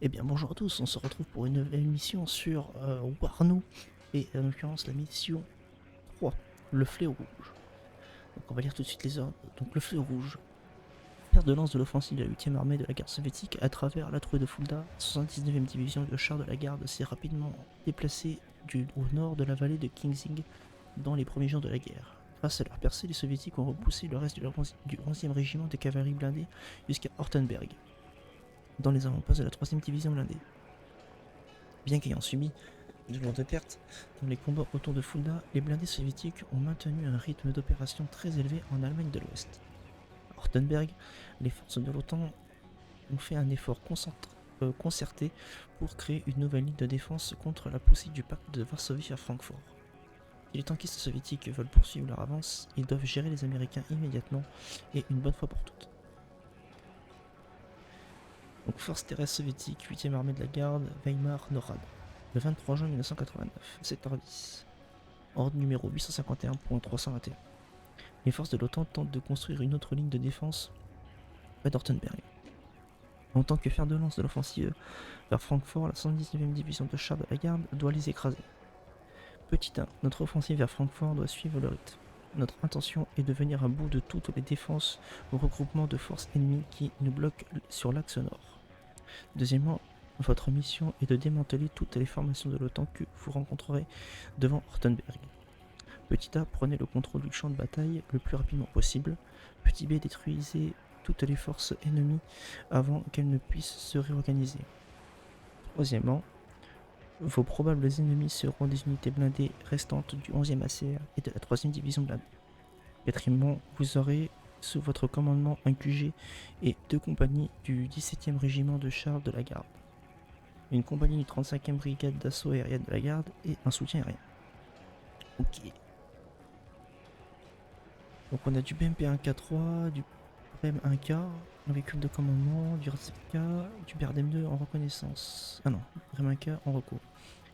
Eh bien bonjour à tous, on se retrouve pour une nouvelle mission sur Warno, et en l'occurrence la mission 3, le fléau rouge. Donc on va lire tout de suite les ordres. Donc le fléau rouge, fer de lance de l'offensive de la 8ème armée de la garde soviétique à travers la trouée de Fulda, 79e division de chars de la garde s'est rapidement déplacée au nord de la vallée de Kingsing dans les premiers jours de la guerre. Grâce à leur percée, les soviétiques ont repoussé le reste du 11e régiment de cavalerie blindée jusqu'à Hortenberg, dans les avant-postes de la 3ème division blindée. Bien qu'ayant subi de lourdes pertes dans les combats autour de Fulda, les blindés soviétiques ont maintenu un rythme d'opération très élevé en Allemagne de l'Ouest. À Hortenberg, les forces de l'OTAN ont fait un effort concerté pour créer une nouvelle ligne de défense contre la poussée du pacte de Varsovie à Francfort. Si les tankistes soviétiques veulent poursuivre leur avance, ils doivent gérer les Américains immédiatement et une bonne fois pour toutes. Donc, force terrestre soviétique, 8ème armée de la garde, Weimar Norad, le 23 juin 1989, 7h10. Ordre numéro 851.321. Les forces de l'OTAN tentent de construire une autre ligne de défense près d'Ortenberg. En tant que fer de lance de l'offensive vers Francfort, la 119e division de chars de la garde doit les écraser. Petit 1, notre offensive vers Francfort doit suivre le rythme. Notre intention est de venir à bout de toutes les défenses au regroupement de forces ennemies qui nous bloquent sur l'axe nord. Deuxièmement, votre mission est de démanteler toutes les formations de l'OTAN que vous rencontrerez devant Hortenberg. Petit A, prenez le contrôle du champ de bataille le plus rapidement possible. Petit B, détruisez toutes les forces ennemies avant qu'elles ne puissent se réorganiser. Troisièmement, vos probables ennemis seront des unités blindées restantes du 11e ACR et de la 3e division blindée. Quatrièmement, vous aurez sous votre commandement un QG et 2 compagnies du 17e régiment de chars de la garde, une compagnie du 35e brigade d'assaut aérienne de la garde et un soutien aérien. Ok. Donc on a du BMP-1K3, du BM-1K, un véhicule de commandement, du RZK, du BRDM2 en reconnaissance. Ah non, BM-1K en recours.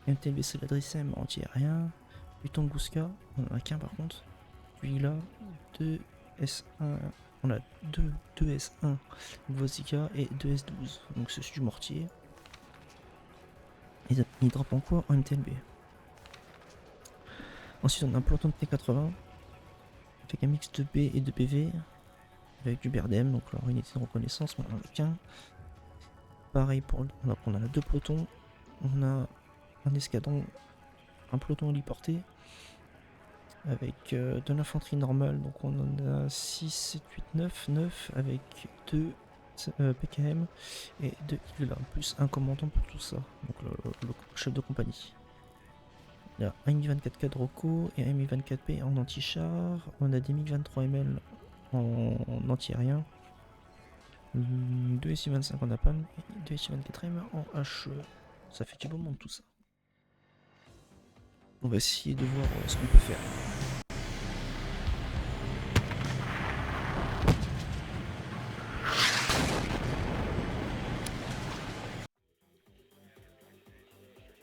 MTLBC de l'Adrissem anti-aérien, du Tunguska, on en a qu'un par contre. Du Ila, 2 S1, on a 2 S1 Gvozika et 2 S12, donc c'est du mortier. Il drop en quoi en MTLB. Ensuite on a un peloton de T80 avec un mix de B et de PV avec du BRDM, donc leur unité de reconnaissance, on en a qu'un. Pareil pour, donc on a 2 pelotons, on a un escadron, un peloton héliporté avec de l'infanterie normale, donc on en a 6, 7, 8, 9 avec 2 PKM et 2 ILA, plus un commandant pour tout ça, donc le chef de compagnie. Il y a un Mi-24K de Rocco et un Mi-24P en anti-char, on a des MiG-23ML en anti-aérien, 2 SU-25 en napalm et 2 SU-24M en HE. Ça fait du beau monde tout ça. On va essayer de voir ce qu'on peut faire.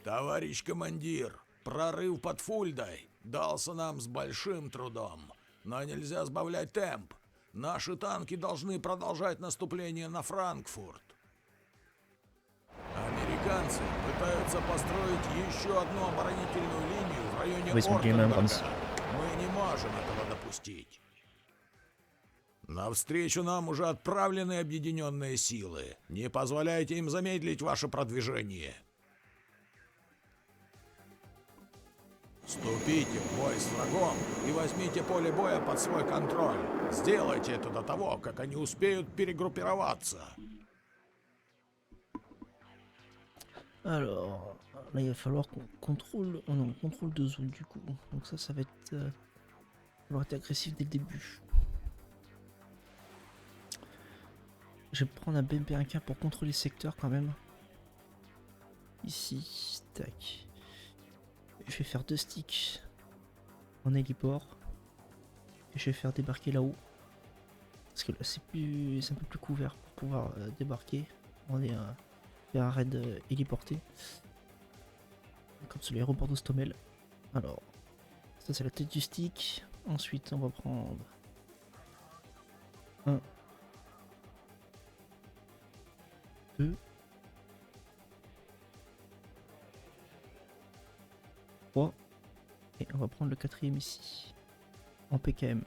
Товарищ командир, прорыв под Фульдой дался нам с большим трудом, но нельзя сбавлять темп. Наши танки должны продолжать наступление на Франкфурт. Американцы пытаются построить еще одну оборонительную линию в районе Ортенберга. Мы не можем этого допустить. Навстречу нам уже отправлены объединенные силы. Не позволяйте им замедлить ваше продвижение. Вступите в бой с врагом и возьмите поле боя под свой контроль. Сделайте это до того, как они успеют перегруппироваться. Alors, là il va falloir qu'on contrôle, oh non, contrôle de zone du coup. Donc ça va être, falloir être agressif dès le début. Je vais prendre un BMP-1K pour contrôler le secteur quand même. Ici, tac. Je vais faire 2 sticks en héliport. Et je vais faire débarquer là-haut. Parce que là c'est un peu plus couvert pour pouvoir débarquer. On est faire un raid héliporté. Comme sur l'aéroport d'Ostomel. Alors, ça c'est la tête du stick. Ensuite on va prendre un, 2, 3. Et on va prendre le 4ème ici. En PKM.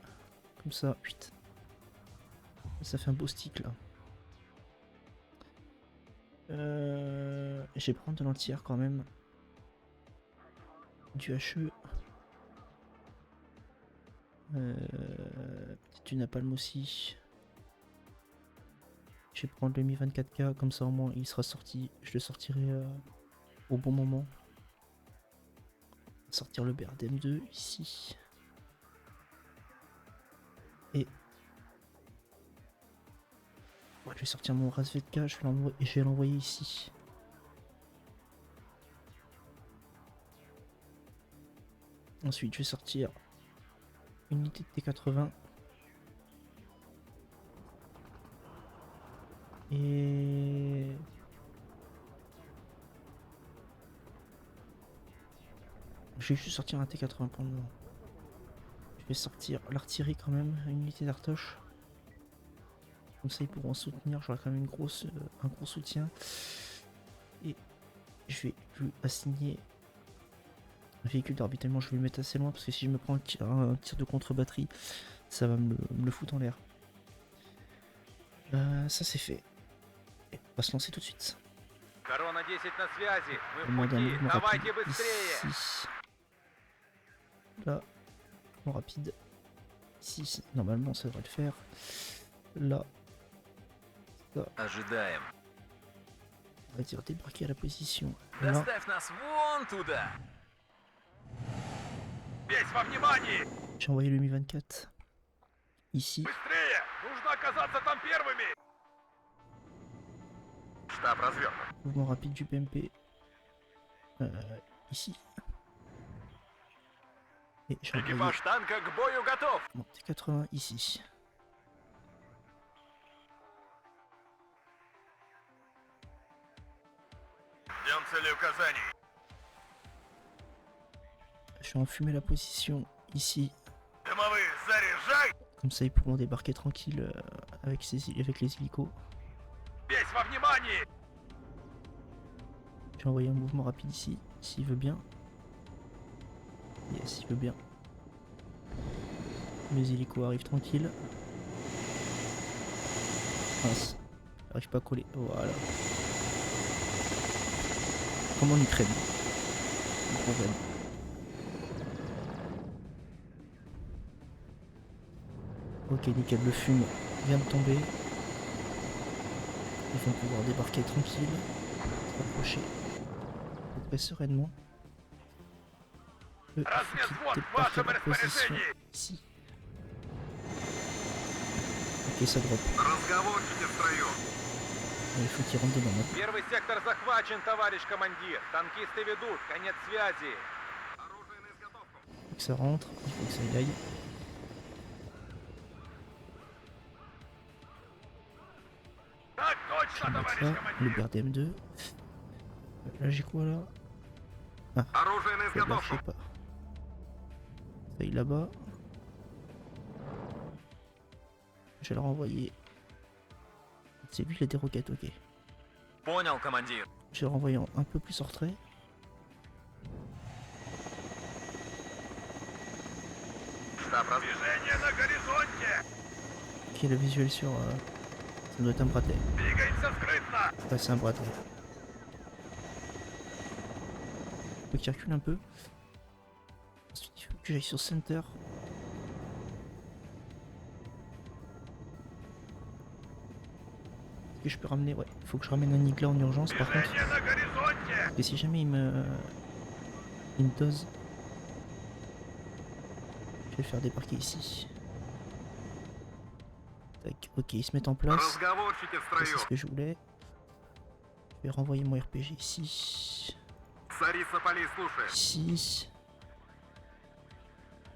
Comme ça, 8. Ça fait un beau stick là. Je vais prendre de l'entière quand même. Du HE. Peut-être une napalm aussi. Je vais prendre le Mi 24K, comme ça au moins il sera sorti. Je le sortirai au bon moment. Sortir le BRDM2 ici. Et ouais, je vais sortir mon RAS VK, je vais l'envoyer ici. Ensuite, je vais sortir une unité de T80. Et je vais juste sortir un T80 pour le moment. Je vais sortir l'artillerie quand même, une unité d'artoche. Comme ça ils pourront soutenir, j'aurai quand même un gros soutien. Et je vais lui assigner un véhicule d'orbitalement, je vais le mettre assez loin parce que si je me prends un tir de contre-batterie, ça va me le foutre en l'air. Ça c'est fait. Et on va se lancer tout de suite. Корона 10 на связи. Мы в Demande un пути. mouvement Давайте rapide быстрее. ici. Là, mouvement rapide. Ici, normalement ça devrait le faire. Là, Ожидаем. on va dire débarquer à la position. Là, Доставь нас вон туда. Весь во внимании. j'ai envoyé le Mi 24 ici. Быстрее. Нужно оказаться там первыми. Штаб развернут. Mouvement rapide du PMP ici. Et j'ai envoyé Экипаж танка к бою готов. mon T80 ici. Ждем цели указаний. Je vais enfumer la position ici. Дымовые, заряжай. Comme ça ils pourront débarquer tranquille avec les hélicos. Весь во внимании. J'ai envoyé un mouvement rapide ici, s'il veut bien. Yes, il veut bien. Les hélicos arrivent tranquilles. Mince, j'arrive pas à coller. Voilà. Comme en Ukraine. En Ukraine. Ok, nickel, le fume vient de tomber. Ils vont pouvoir débarquer tranquille, s'approcher très sereinement. Il faut qu'il débarque à la position ici. Ok, ça drop. Разговорчики в строю. Il faut qu'il rentre dedans maintenant. Первый сектор захвачен, товарищ командир. Танкисты ведут. Конец связи. Il faut que ça rentre, il faut que ça y aille. Так Je точно, vais mettre товарищ là, le командир. BRDM2. Là j'ai quoi là? Оружие на Je sais изготовку. pas. Ça y est là-bas. Je vais le renvoyer. C'est lui qui a des roquettes, ok. Понял, командир. Je vais le renvoyer un peu plus en retrait. Штаб движение на горизонте. Ok, le visuel sur... ça doit être un bratet. Двигаемся скрытно. Ouais, c'est un bratet. Faut qu'il recule un peu. Ensuite, il faut que j'aille sur center. Est-ce que je peux ramener... Ouais, il faut que je ramène un Nigla en urgence par contre. Движение на горизонте. Et si jamais il me dose, je vais le faire débarquer ici. Tac, ok, ils se mettent en place. Разговорчики в Ça, c'est строю. ce que je voulais. Je vais renvoyer mon RPG ici. Царица полей слушает. Ici.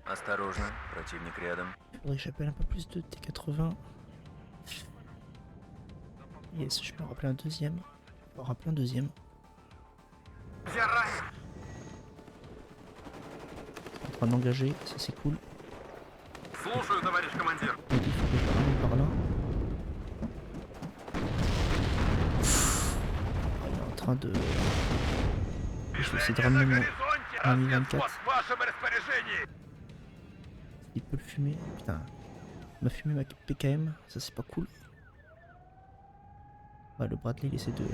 Осторожно, противник рядом. Faudrait que j'appelle un peu plus de T80. Yes, je peux en rappeler un deuxième. Je peux en rappeler un deuxième. En train d'engager, ça c'est cool. Слушаю, товарищ командир. Donc, il faut que je ramène par là. Ah, il est en train de... Je vais essayer de ramener mon Un Mi Разведвод 24. в вашем распоряжении. Il peut le fumer. Putain. Il m'a fumé ma PKM. Ça c'est pas cool. Ouais, le Bradley il essaie de...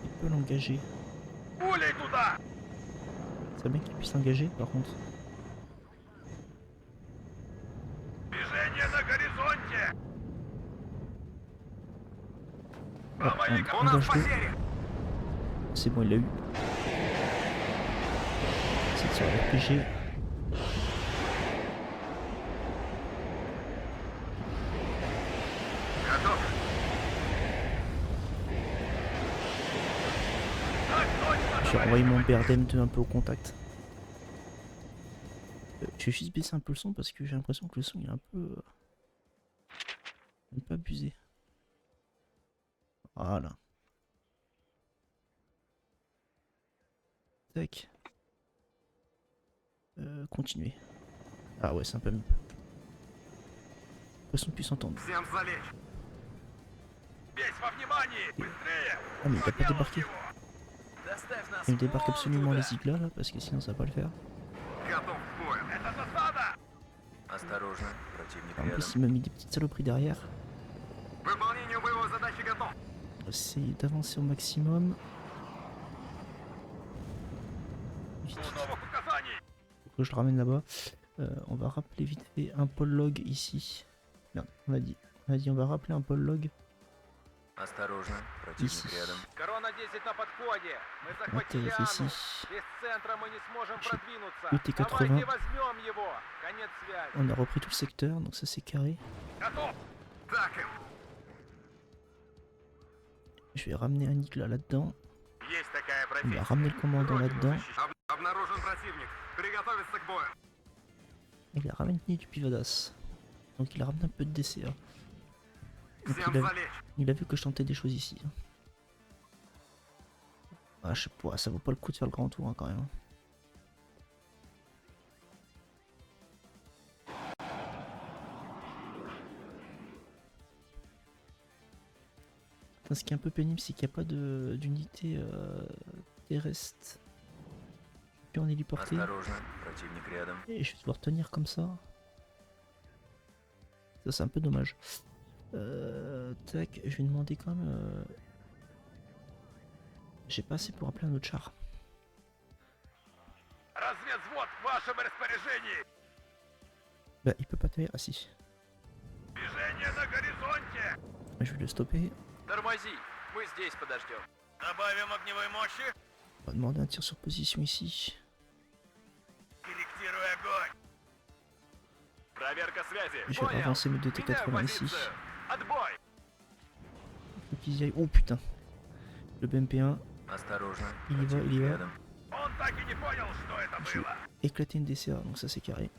Il peut l'engager. Пулей туда! C'est bien qu'il puisse l'engager par contre. Движение на горизонте! Ouais, У нас engage-le. потери! C'est bon, il l'a eu. C'est sur RPG. Готов! Так точно, J'ai товарищ envoyé mon командир! BRDM2 un peu au contact. Je vais juste baisser un peu le son parce que j'ai l'impression que le son il est un peu abusé. Voilà. Tac. Continuer. Ah ouais, c'est un peu mieux. Le son puisse entendre. Всем залечь! Весь во внимании! Быстрее! Ah mais il va pas Заделал débarquer. его! Доставь нас Il me débarque вон absolument туда. les Zigla là parce que sinon ça va pas le faire. Готов к бою! Это засада! Осторожно, противник En рядом. plus il m'a mis des petites saloperies derrière. К выполнению боевой задачи готов! On va essayer d'avancer au maximum. Vite. Жду новых указаний! Faut que je le ramène là-bas. On va rappeler vite fait un pôle log ici. Merde, on a dit on va rappeler un pôle log Осторожно, противник ici. рядом. Корона 10 на подходе! Мы On захватили atterrir Анну! ici. Без центра мы не сможем J'ai продвинуться! le T80. Давайте возьмем его! Конец связи! On a repris tout le secteur, donc ça c'est carré. Готов! Так им! Je vais ramener Annik là-dedans. Есть такая On va профессия! ramener le commandant là-dedans. Обнаружен противник! Приготовиться к бою! Il a ramené du Pivadas. Donc il a ramené un peu de DCA. Donc Всем залечь! il a vu que je tentais des choses ici. Ah, je sais pas, ça vaut pas le coup de faire le grand tour hein, quand même. Enfin, ce qui est un peu pénible, c'est qu'il n'y a pas d'unité terrestre puis en héliporté. Осторожно, противник рядом. Et je vais devoir tenir comme ça. Ça c'est un peu dommage. Tac, je vais demander quand même... J'ai pas assez pour appeler un autre char. Разведвзвод в вашем распоряжении! Bah il peut pas tenir, ah si. Движение на горизонте! Je vais le stopper. Тормози! Мы здесь подождем. Добавим огневой мощи! On va demander un tir sur position ici. Корректируй огонь! Проверка связи! Je vais avancer mes deux T80 ici. Отбой! Faut qu'ils y aillent. Oh putain. Le BMP1, Осторожно, il y va, противник il y va. рядом. Он так и не понял, что это Je vais было. éclater une DCA, donc ça c'est carré.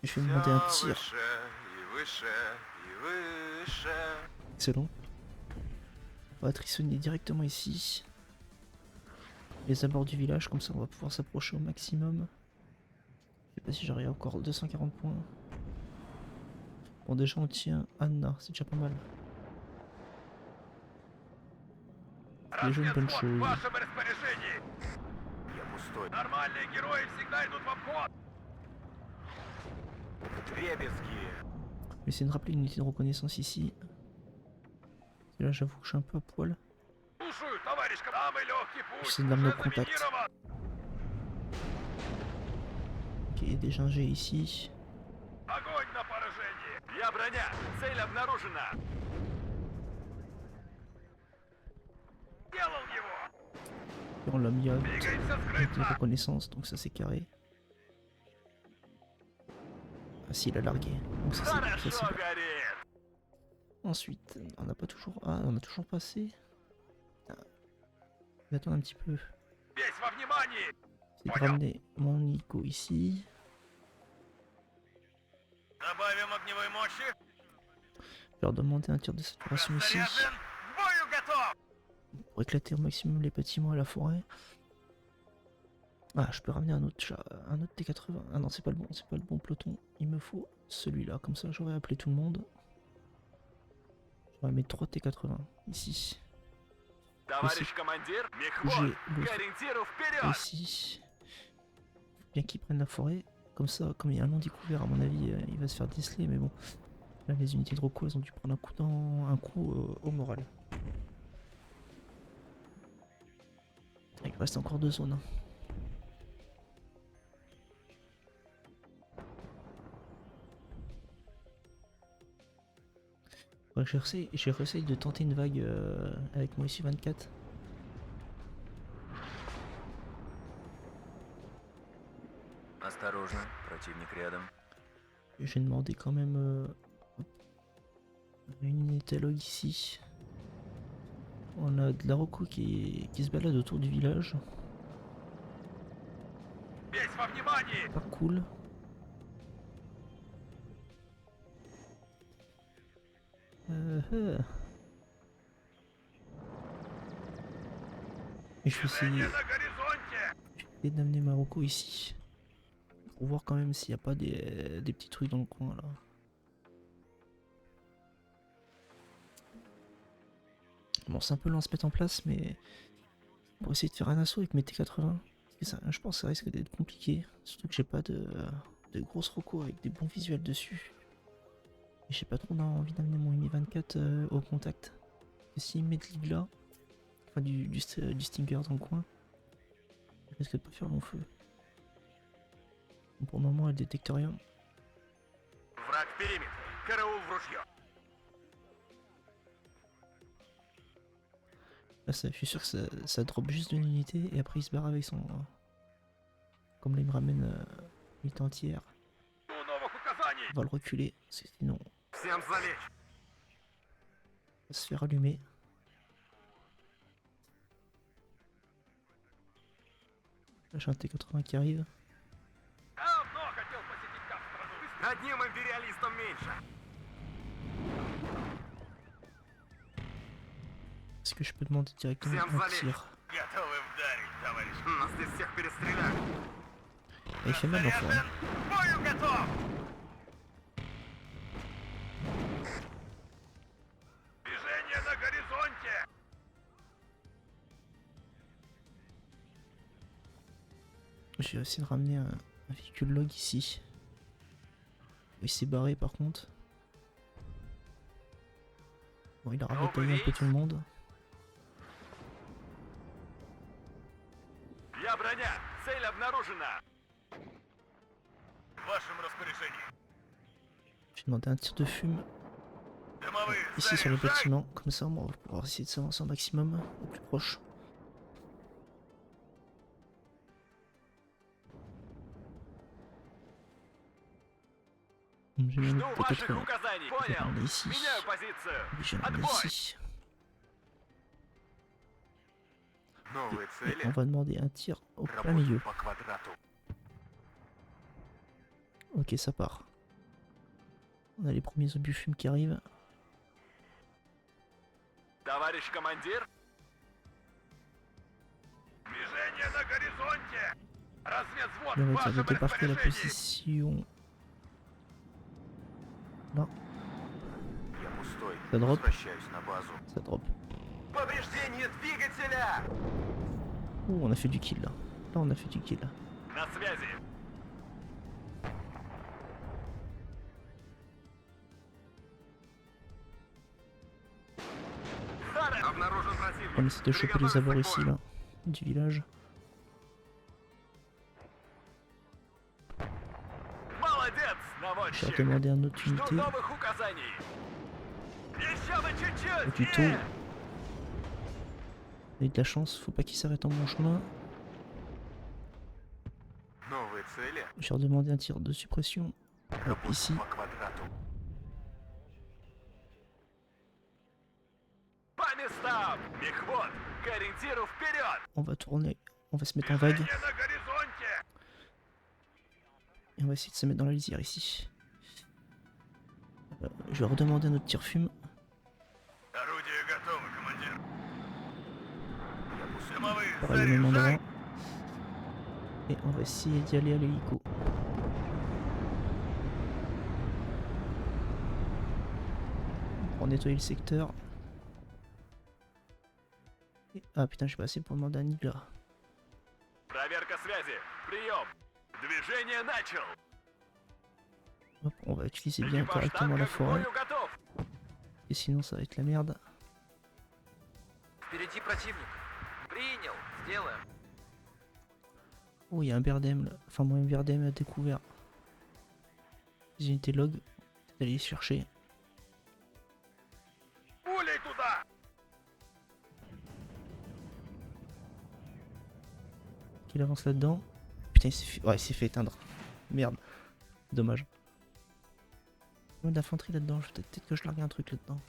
Je vais demander un tir. Выше и выше и выше. Excellent. On va trissonner directement ici. Les abords du village, comme ça on va pouvoir s'approcher au maximum. Je sais pas si j'aurai encore 240 points. Bon déjà on tient Anna, c'est déjà pas mal. Déjà une bonne Разведвзвод в chose. вашем распоряжении. Я пустой. Нормальные герои всегда идут в обход. Дребезги. Je vais essayer de rappeler une unité de reconnaissance ici. Parce que là j'avoue que je suis un peu à poil. Слушаю, товарищ командир. Самый легкий путь. C'est de l'amener au Уже contact. заминирован. Ok, déjà un G ici. Огонь на поражение. Я броня. Цель обнаружена. Делал его. Et on l'a mis à Двигаемся unité de скрытно. reconnaissance, donc ça c'est carré. Ah si, il a largué. Donc ça c'est Хорошо bon. горит. Ensuite, on n'a pas toujours... Ah, on a toujours passé. Ah. Je vais attendre un petit peu. Весь во внимании. C'est de ramener mon Nico ici. Добавим огневой мощи. Je vais leur demander un tir de saturation ici. Заряжен. К бою готов. Pour éclater au maximum les bâtiments et la forêt. Ah, je peux ramener un autre chat, un autre T80. Ah non, c'est pas le bon, c'est pas le bon peloton. Il me faut celui-là, comme ça j'aurais appelé tout le monde. J'aurais mis 3 T80 ici. Товарищ командир, J'ai мехвод, le к ориентиру вперед! ici. Bien qu'ils prennent la forêt. Comme ça, comme il y a un long découvert, à mon avis, il va se faire déceler. Mais bon, là, les unités de Rocco, elles ont dû prendre un coup au moral. Il reste encore 2 zones. Hein. Ouais, j'ai réussi de tenter une vague avec moi ici 24. Осторожно, противник рядом. J'ai demandé quand même une unité log ici. On a de la Rocco qui se balade autour du village. Весь во внимании! Pas cool. Et je vais essayer На горизонте! d'amener Marocco ici. Pour voir quand même s'il n'y a pas des petits trucs dans le coin là. Bon, c'est un peu lent à se mettre en place, mais pour essayer de faire un assaut avec mes T80, parce que ça, je pense que ça risque d'être compliqué. Surtout que j'ai pas de grosses Rocco avec des bons visuels dessus. Et j'ai pas trop envie d'amener mon Mi-24 au contact. Parce que s'il met de l'IGLA, enfin du Stinger dans le coin, il risque de pas faire long feu. Bon, pour le moment, elle détecte rien. Враг в периметре. Караул в ружье. Là, je suis sûr que ça drop juste d'une unité et après il se barre avec son. Comme là, il me ramène l'unité entière. У новых указаний! On va le reculer, parce que sinon Всем залечь! on va se faire allumer. Là, j'ai un T80 qui arrive. Давно хотел посетить так страну. Одним империалистом меньше. Est-ce que je peux demander directement un tir? Готовы вдарить, товарищ. Нас здесь всех перестреляют. Et il fait mal l'enfoiré. К бою готов! Движение на горизонте! J'ai essayé de ramener un véhicule log ici. Il s'est barré par contre. Bon, il a ravitaillé un peu tout le monde. Я броня! Цель обнаружена! В вашем распоряжении. J'ai demandé un tir de fume Дымовые ici sur le заряжай! bâtiment. Comme ça, on va pouvoir essayer de s'avancer au maximum, au plus proche. J'ai mis Жду ваших T80. указаний! On Понял! est ici. Меняю позицию! J'ai ramené Отбой! ici. Новые Et on va demander un tir au plein milieu. по квадрату. Ok, ça part. On a les premiers obus fumes qui arrivent. Товарищ командир! Движение на горизонте! Разведвзвод Et on в va dire de вашем débarquer à la распоряжении! position. Là, Я пустой. ça drop, Возвращаюсь на базу. ça drop. Повреждение двигателя! Ouh, on a fait du kill là. Là, on a fait du kill. На связи! Обнаружен противник. On essaie de choper les abords ici là, du village. Молодец, J'ai наводчик! demandé un autre Жду unité. новых указаний! Еще бы чуть-чуть! Plutôt. Avec de la chance, faut pas qu'il s'arrête en bon chemin. Новые цели. J'ai redemandé un tir de suppression. Hop, ici. По квадрату. По местам! Мехвод, к ориентиру вперед! On va tourner. On va se mettre en vague. Движение на горизонте! Et on va essayer de se mettre dans la lisière ici. Je vais redemander un autre tir fume. Орудие готово, командир. Дымовые Pareil au même endroit. заряжай! Et on va essayer d'y aller à l'hélico. Pour nettoyer le secteur. Ah putain, je suis passé pour demander à Nigla. Проверка связи. Прием. Движение начал. Hop, on va utiliser bien Экипаж correctement танка la к forêt. бою готов. Et sinon, ça va être la merde. Впереди противник. Принял. Сделаем. Oh, il y a un Berdem là. Enfin, moi, un Berdem à découvert. Les unités log. Peut-être aller les chercher. Пулей туда. Qu'il avance là-dedans. Putain, il s'est fait... Ouais, il s'est fait éteindre. Merde. Dommage. Combien d'infanterie là-dedans? Peut-être que je largue un truc là-dedans.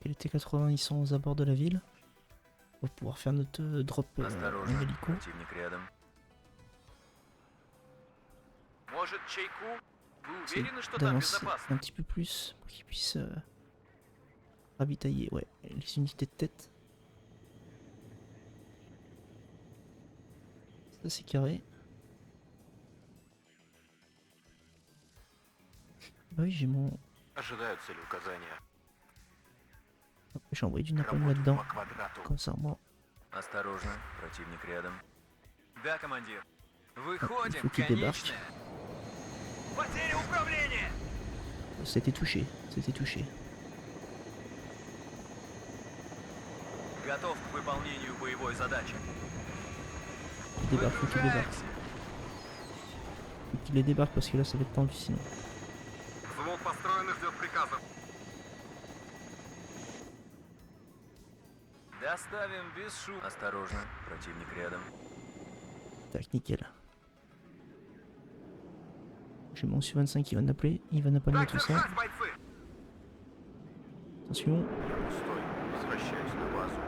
Et les T-80, ils sont aux abords de la ville. On va pouvoir faire notre drop en Осторожно. hélico. Противник рядом. Может, чайку? Вы C'est уверены, что там d'avancer безопасно? un petit peu plus pour qu'ils puissent ravitailler, ouais, les unités de tête. Ça c'est carré. Bah oui, j'ai mon... Ожидаю целеуказания. Hop, j'ai envoyé du napalm là-dedans. квадрату. Comme ça, moi, Осторожно. Противник рядом. Да, командир. il Выходим, faut qu'il débarque. конечная. Потеря управления. C'était touché, c'était touché. Готов к выполнению боевой задачи. Il débarque, faut qu'il débarque. Faut qu'il les débarque parce que là ça va être tendu sinon. Взвод построен и ждет приказов. Доставим без шума. Осторожно. Противник рядом. Tac, nickel. J'ai mon Su-25 qui va n'appeler, il va n'appeler tout ça. бойцы! Attention. Пустой. Возвращаюсь на базу.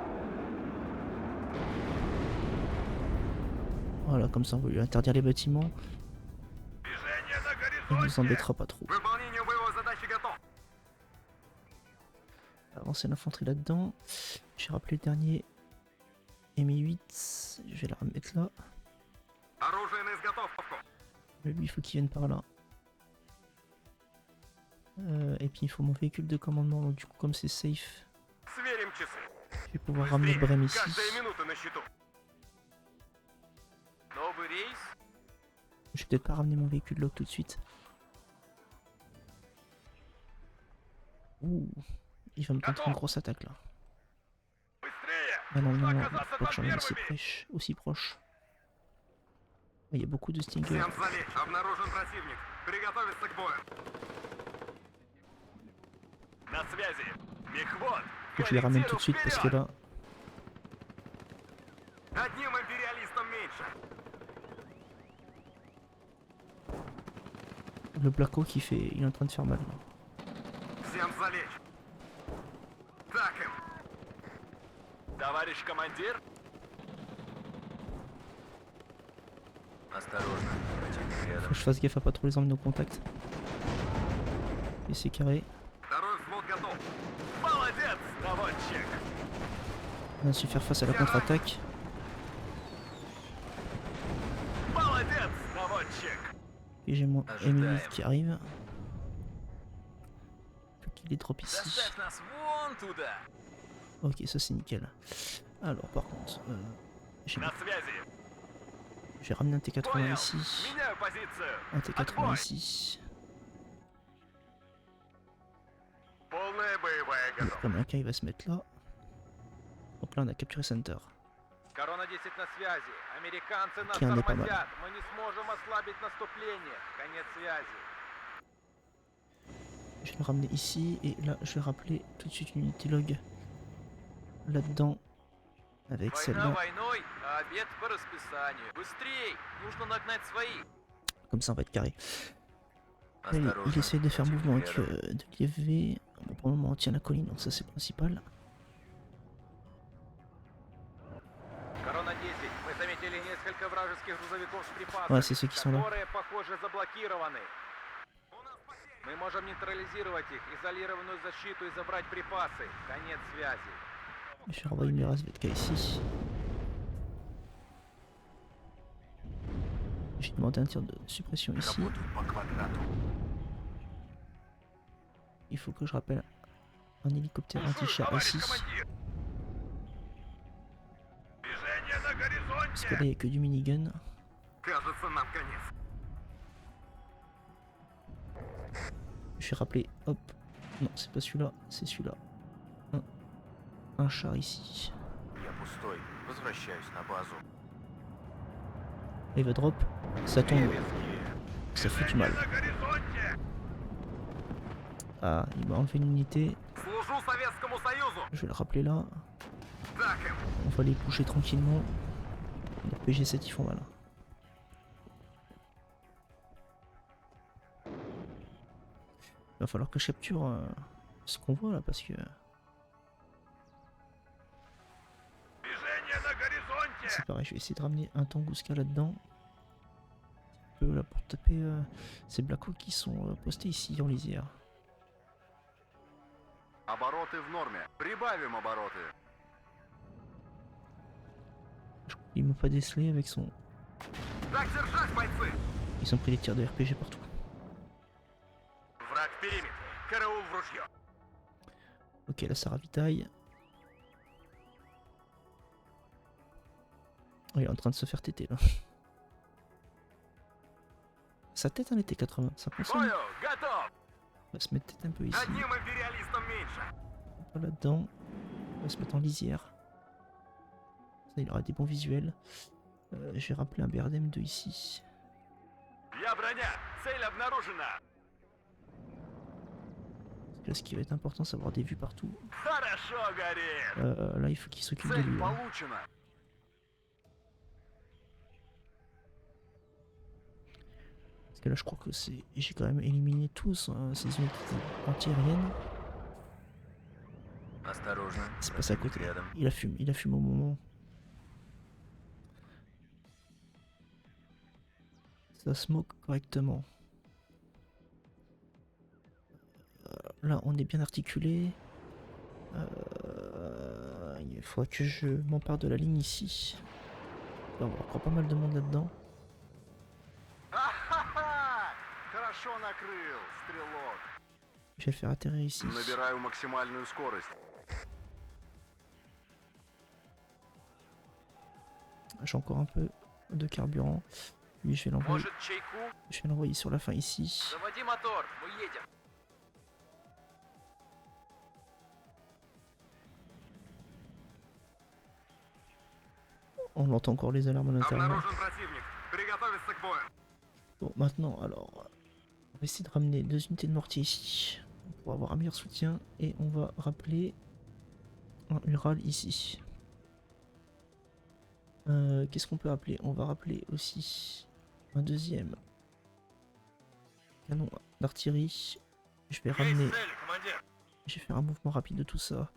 Voilà, comme ça on va lui interdire les bâtiments. Движение на Il горизонте. nous embêtera pas trop. Выполнение боевой задачи готов. Avancer l'infanterie là-dedans. J'ai rappelé le dernier Mi-8. Je vais la remettre là. Оружие на изготовку. Lui, il faut qu'il vienne par là. Et puis il faut mon véhicule de commandement. Donc du coup, comme c'est safe, Сверим часы. je vais pouvoir ramener Brem ici. Каждая минута на счету. Новый рейс. Je vais peut-être pas ramener mon véhicule log tout de suite. Ouh, il va me tenter une grosse attaque là. Быстрее. Ah non, non, non, оказаться faut pas que j'en ai там aussi первыми. proche. Aussi proche. Il y a beaucoup de Stinger. Всем залечь. Обнаружен противник. Приготовиться к бою. На связи. Мехвод. Faut que je les ramène tout de suite parce que là, Одним империалистом меньше. le Blacko qui fait, il est en train de faire mal là. Всем залечь. Так им. Товарищ командир. Осторожно. Противник Faut рядом. que je fasse gaffe à pas trop les emmener au contact. Et c'est carré. Второй взвод готов. Молодец, наводчик. On a su faire face à la contre-attaque. Молодец, наводчик. Et j'ai mon Ожидаем. Mi-8 qui arrive. Faut qu'il les drop ici. Доставь нас вон туда. Ok, ça c'est nickel. Alors par contre, j'ai На связи. j'ai ramené un T80 Понял. ici. Меняю позицию. Un T80 ici. Полная боевая Le готовность. américain il va se mettre là. Donc là on a capturé Center. Корона 10 на связи. Американцы нас Окей, он не тормозят. Мы не сможем ослабить наступление. Конец связи. Je vais le ramener ici et là je vais rappeler tout de suite une unité log là-dedans avec Война celle-là. войной, а обед по расписанию. Быстрей! Нужно нагнать своих. Comme ça on va être carré. Là, Осторожно. il essaye de faire Противник mouvement avec рядом. de l'IFV. Bon, pour le moment on tient la colline donc ça c'est le principal. Корона 10, мы заметили несколько вражеских грузовиков с припасами, Ouais, c'est ceux qui sont là. которые, похоже, заблокированы. Мы можем нейтрализировать их, изолированную защиту и забрать припасы. Конец связи. Je vais renvoyer mes Razvedka ici. J'ai demandé un tir de suppression ici. Работают по квадрату. Il faut que je rappelle Un hélicoptère anti-char ici. Parce que là, il n'y a que du minigun. Кажется, нам конец. Je vais rappeler. Hop. Non, c'est pas celui-là, c'est celui-là. Un char ici. Я пустой. Возвращаюсь на базу. Il va drop. Ça tombe. Ça fout du mal. Ah, il m'a enlevé une unité. Служу Советскому Союзу. Je vais le rappeler là. Так им. On va les bouger tranquillement. Les PG7 ils font mal. Il va falloir que je capture ce qu'on voit là parce que c'est pareil, je vais essayer de ramener un Tunguska là-dedans. Un peu là pour taper ces Black Hawk qui sont postés ici en lisière. Обороты в норме. Прибавим обороты. Ils m'ont pas décelé avec son. Так держать, бойцы. Ils ont pris des tirs de RPG partout. Враг в периметре. Караул в ружье. Ok, là ça ravitaille. Oh, il est en train de se faire téter là. Sa tête en était 80, ça fonctionne. Бою, готов. On va se mettre peut-être un peu ici, Одним империалистом меньше. pas là-dedans. On va se mettre en lisière. Ça, il aura des bons visuels. Je vais rappeler un BRDM 2 ici. Я броня. Цель обнаружена. Parce que là, ce qui va être important, c'est d'avoir des vues partout. Хорошо горит. Là, il faut qu'il s'occupe de Цель lui. Hein. получена. Parce que là, je crois que c'est. J'ai quand même éliminé tous ces unités antiaériennes. Осторожно. C'est passé à Противник côté. рядом. Il a fumé au moment. Ça smoke correctement. Là, on est bien articulé. Il faudra que je m'empare de la ligne ici. Il va y avoir encore pas mal de monde là-dedans. Ахаха! Хорошо накрыл, стрелок. Je vais le faire atterrir ici. Набираю максимальную скорость. J'ai encore un peu de carburant. Lui, je vais l'envoyer. Может, чайку? Je vais l'envoyer sur la fin ici. Заводи мотор, мы едем. On entend encore les alarmes à l'intérieur. Обнаружен противник. Приготовиться к бою. Bon, maintenant, alors, on va essayer de ramener 2 unités de mortier ici pour avoir un meilleur soutien et on va rappeler un Ural ici. Qu'est-ce qu'on peut rappeler? On va rappeler aussi un deuxième canon d'artillerie. Je vais ramener, Есть цель, командир. je vais faire un mouvement rapide de tout ça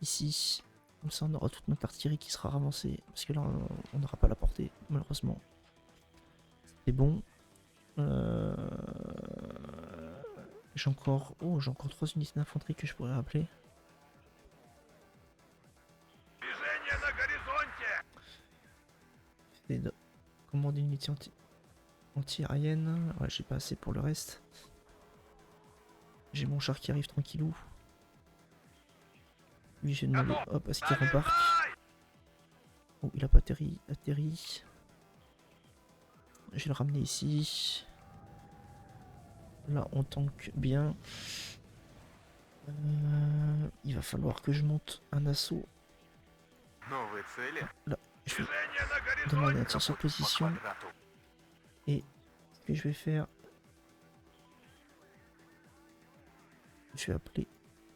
ici. Comme ça, on aura toute notre artillerie qui sera avancée parce que là, on n'aura pas la portée malheureusement. C'est bon. J'ai encore 3 unités d'infanterie que je pourrais rappeler. Движение на горизонте. Et de commander une unité anti-aérienne. Ouais, j'ai pas assez pour le reste. J'ai mon char qui arrive tranquillou. Lui, j'ai demandé hop, à ce qu'il rembarque. Oh, il a pas atterri. Je vais le ramener ici. Là, on tank bien. Il va falloir que je monte un assaut. Новые цели. Là, je vais Движение на горизонте. demander un tir sur position. Et ce que je vais faire, je vais appeler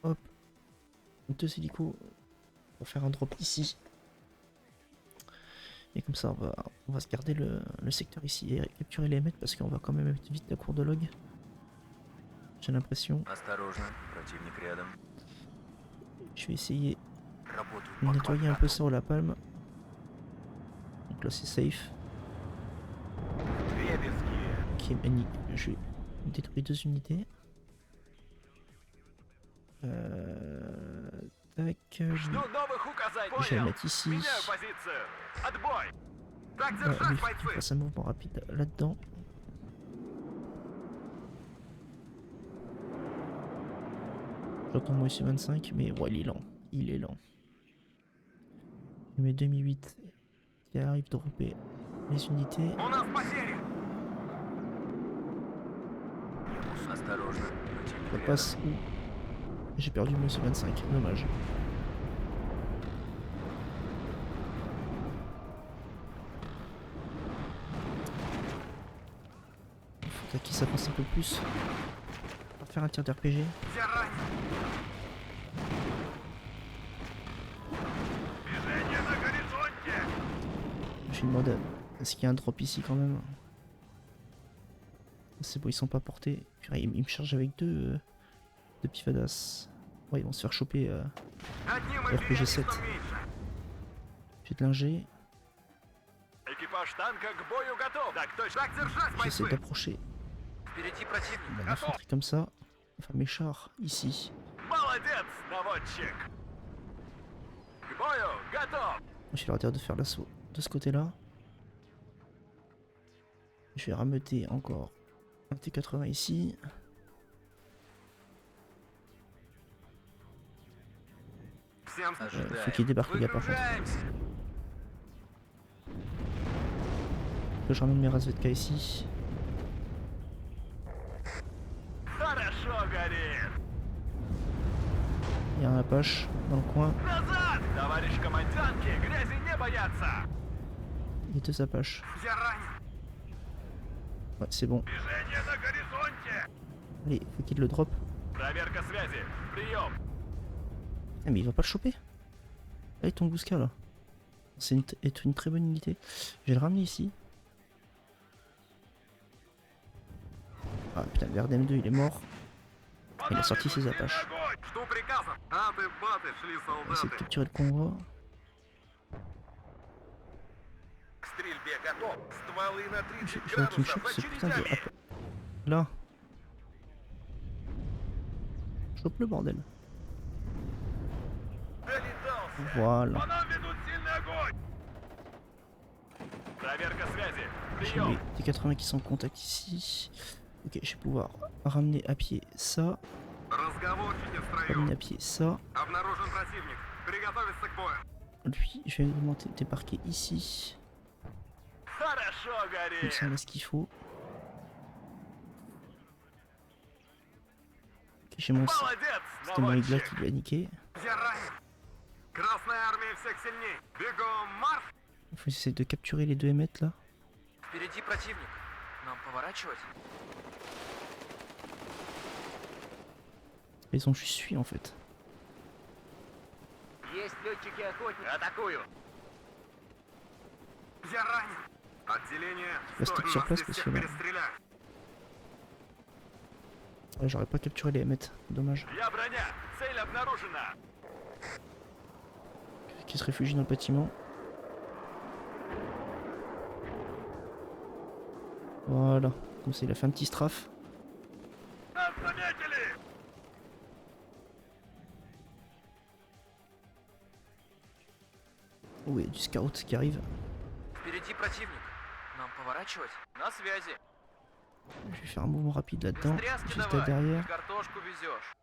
hop 2 hélicos pour faire un drop ici. Et comme ça on va se garder le secteur ici et capturer les mètres parce qu'on va quand même être vite à court de log. J'ai l'impression. Осторожно. Противник рядом. Je vais essayer Работают de по nettoyer un квадрату. peu ça au la palme. Donc là c'est safe. Дребезги. Ok, je vais détruire 2 unités. Tac. Жду новых указаний. Je vais la Понял. mettre ici. Меняю позицию. Отбой. Так Lui, держать, il faut qu'il бойцы. fasse un mouvement rapide là-dedans. J'entends moi ici 25, mais ouais, il est lent. Il est lent. Je mets 2008 qui arrive de dropper les unités. У нас потери! Осторожно, Ça противник рядом. passe où? J'ai perdu moi ici 25, dommage. Il faut qu'à qui ça passe un peu plus. On va faire un tir d'RPG. Все ранены! Движение на горизонте! Je me demande est-ce qu'il y a un drop ici quand même. C'est bon, ils sont pas portés. Purée, ils me chargent avec deux pifadas. Ouais, ils vont se faire choper. Одним RPG 7. империалистом меньше! J'ai de l'ingé. Экипаж танка к бою готов! Так точно! Так держать, J'essaie бойцы! d'approcher Впереди противник. mon infanterie comme ça. Enfin mes chars ici. Молодец, наводчик! К бою готов! Je vais leur dire de faire l'assaut de ce côté-là. Je vais rameuter encore un T80 ici. Всем Faut qu'il débarque les gars par contre. выгружаемся! Que je ramène mes Razvedka ici. Хорошо горит! Il y a un Apache dans le coin. Назад! Товарищ командантки, грязи не боятся! Il y a deux Apaches. Я ранен! Ouais, c'est bon. Движение на горизонте! Allez, faut qu'il le drop. Проверка связи! Прием! Ah mais il va pas le choper. Allez ton Gouska là. C'est une très bonne unité. Je vais le ramener ici. Ah putain, le RDM2 il est mort. Il a sorti ses Apaches. Жду приказа! Аты-баты шли On va essayer de солдаты! capturer le convoi. К стрельбе готов! Стволы на 30 Je veux qu'il chope градусов ce putain de... очередями! Là. Chope le bordel. Долетался! Voilà. По нам ведут сильный огонь! Проверка связи! J'ai Прием! les T80 qui sont en contact ici. Ok, je vais pouvoir ramener à pied ça. Разговорчики в строю! Ramener à pied ça. Обнаружен противник! Приготовиться к бою! Lui, je vais monter, débarquer ici. Хорошо Comme горит! ça, on a ce qu'il faut. Ok, j'ai mon Молодец, système Igla наводчик! qui lui a niqué. Я ранен! Красная армия всех сильней! Бегом марш! Il faut essayer de capturer les deux émettes là. Впереди противник. Нам поворачивать? Ils ont juste fui en fait. Есть летчики-охотники! Атакую! Я ранен! Отделение, Reste стой! sur Нас place здесь parce всех que là, перестреляют! j'aurais pas capturé les émettes. Dommage. Я броня! Цель обнаружена! Qui se réfugie dans le bâtiment. Voilà. Comme ça, il a fait un petit strafe. Нас заметили! Oh, il y a du scout qui arrive. Впереди противник. Нам поворачивать? На связи! Je vais faire un mouvement rapide là-dedans. Стряски Juste давай! derrière. Картошку везешь!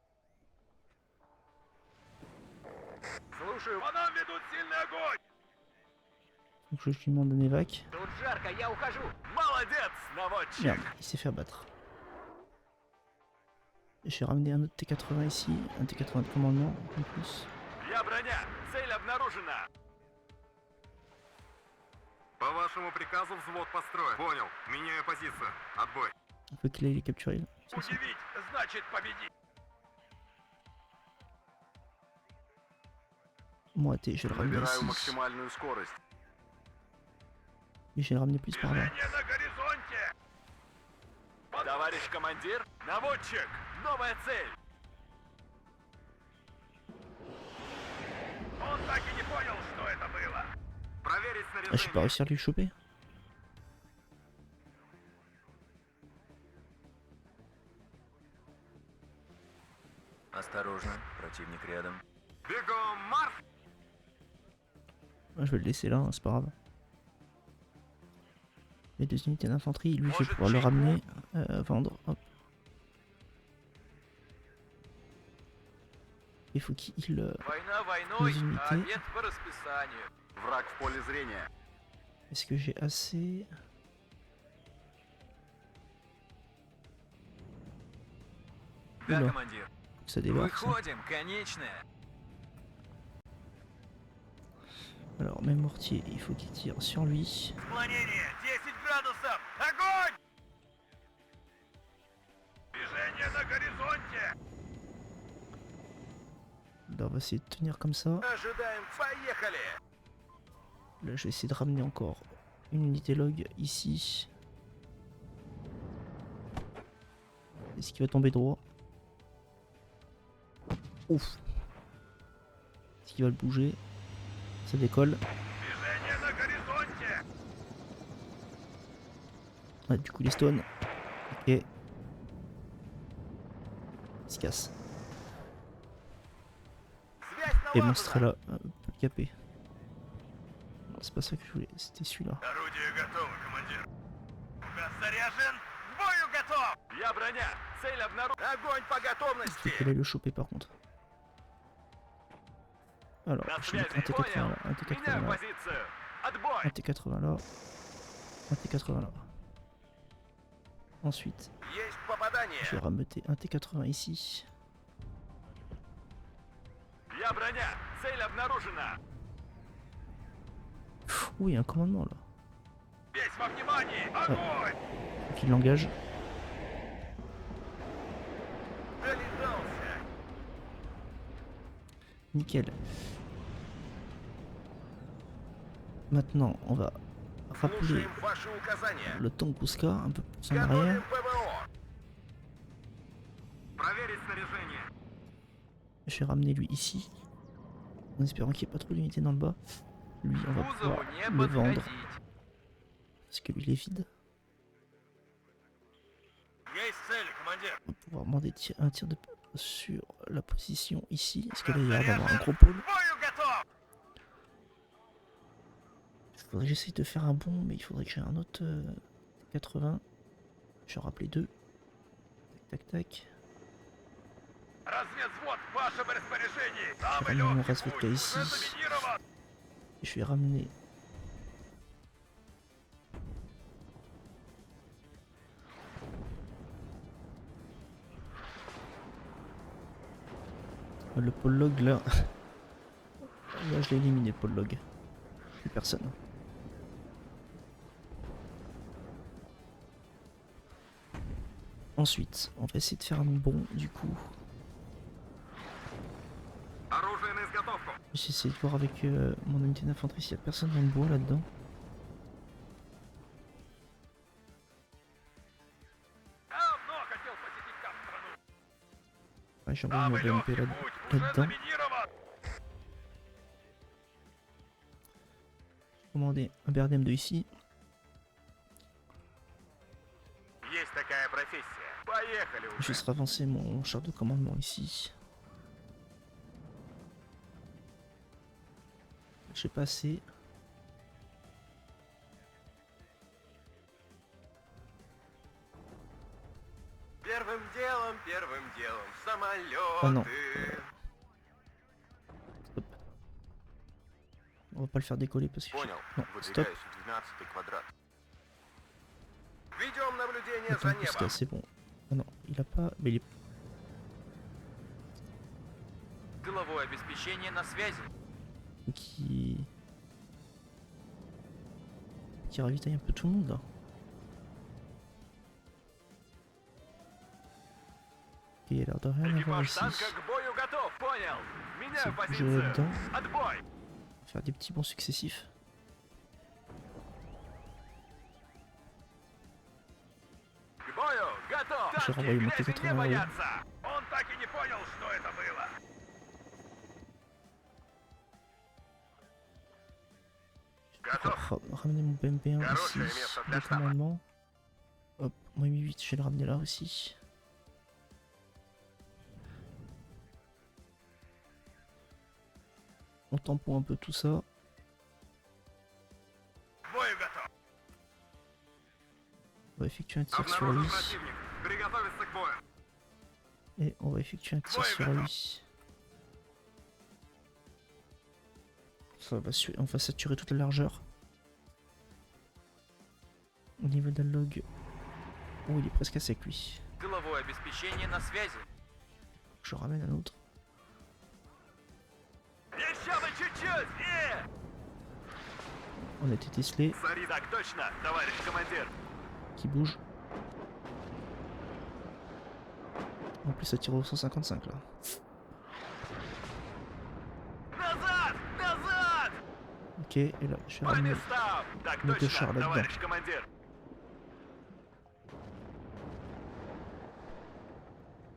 Слушаю! По нам ведут сильный огонь! Donc je lui demande un évac. Тут жарко, я ухожу! Молодец, наводчик! Merde, il s'est fait abattre. J'ai ramené un autre T80 ici. Un T80 de commandement en plus. Я броня! Цель обнаружена! По вашему приказу взвод построен. Понял. Меняю позицию. Отбой. On peut qu'il aille les capturer. C'est ça. Удивить значит победить. Moi, je vais le ramener Набираю ici. максимальную скорость. Et je vais le ramener plus par là. Движение на горизонте! Товарищ командир, наводчик, новая цель! Он так и не понял, что это было. Проверить Ah, je peux pas снаряжение. réussir à lui choper. Осторожно, противник рядом. Бегом марш! Ah, je vais le laisser là, hein, c'est pas grave. Les deux unités d'infanterie, lui, je vais pouvoir le ramener, vendre. Hop. Il faut qu'il heal Война войной, les а unités. обед по расписанию. Враг в поле зрения. Est-ce que j'ai assez? Да, Oula, командир. ça débarque ça. Выходим, конечная. Alors, même mortier, il faut qu'il tire sur lui. Склонение 10 градусов! Огонь! Движение на горизонте! Là, on va essayer de tenir comme ça. Ожидаем, поехали! Là, je vais essayer de ramener encore une unité log ici. Est-ce qu'il va tomber droit? Ouf. Est-ce qu'il va le bouger? Ça décolle. Движение на горизонте! Ah, du coup, les stones. Ok. Il se casse. Связь Et налажена! monstre là, peut le caper. Non, c'est pas ça que je voulais, c'était celui-là. Орудие готово, командир. Указ заряжен, к бою готов! Я броня, цель обнаружена. Огонь по Il faut готовности! qu'il aille le choper par contre. Alors, На je vais mettre un связи, T80 понял. là, un T80 Меняю là, позицию. Отбой! un T80 là, un T80 là. Ensuite, Есть попадание! je vais rameuter un T80 ici. Я броня, цель обнаружена! Oui, il y a un commandement là. Весь во внимании! Огонь! Faut qu'il l'engage. Долетался! Nickel. Maintenant, on va rappeler Слушаем ваши указания. le Tunguska un peu plus en Готовим arrière. ПВО. Проверить снаряжение. Je vais ramener lui ici. En espérant qu'il n'y ait pas trop d'unités dans le bas. Lui, on va pouvoir Кузову не le vendre. подходить. Parce que lui, il est vide. Есть цели, командир. On va pouvoir demander un tir sur la position ici. Parce que là, il y a l'air d'avoir un gros pôle. К бою готов! Il faudrait que j'essaye de faire un bon, mais il faudrait que j'ai un autre 80. Je vais rappeler deux. Tac, tac, tac. Разведвзвод в вашем распоряжении. Je vais Самый ramener mon легкий разведка путь ici. уже заминирован. Et je vais ramener le pôle log là. Là, je l'ai éliminé le pôle log. Plus personne. Ensuite, on va essayer de faire un bon du coup. Оружие на изготовку. J'essaie de voir avec mon unité d'infanterie s'il n'y a personne dans le bois là-dedans. Давно хотел посетить там страну. Ouais, j'envoie mon Самый BMP легкий là- путь уже là-dedans. заминирован. Commander un BRDM de ici. Есть такая профессия. Поехали Je уже. laisserai avancer mon char de commandement ici. J'ai pas assez. Первым делом, самолеты. Ah non. Stop. On va pas le faire décoller parce que... Понял. Non, stop. Выдвигаюсь в 12-й квадрат. Ведем наблюдение за Attends, parce que небом. c'est bon. Ah non, il a pas... Mais il est... Тыловое обеспечение на связи. Qui ravitaille un peu tout le monde là. Ok, il a l'air de rien avoir Экипаж ici. танка к бою готов. Понял. Меняю C'est bouger позицию. là-dedans. Отбой. Faire des petits bons successifs. К бою готов. J'ai Танки renvoyé mon грязи T-80 не là-haut. боятся. Он так и не понял, что это было. Готов. Ramener mon BMP1 Хорошее ici. место для Le штаба. commandement. Hop, mon M8, je vais le ramener là aussi. On tampon un peu tout ça. К бою готов. On va effectuer un tir sur Обнаружен lui. противник. Приготовиться к бою. Et on va effectuer un tir sur lui. On va saturer toute la largeur. Au niveau d'un log. Oh, il est presque à sec lui. Тыловое обеспечение на связи. Je ramène un autre. Еще бы чуть-чуть! On a été Teslé Так точно, товарищ командир! qui bouge. En plus, ça tire au 155 là. Назад! Назад! Ok, et là, je vais ramener. местам! Так Le deux chars là-dedans. командир!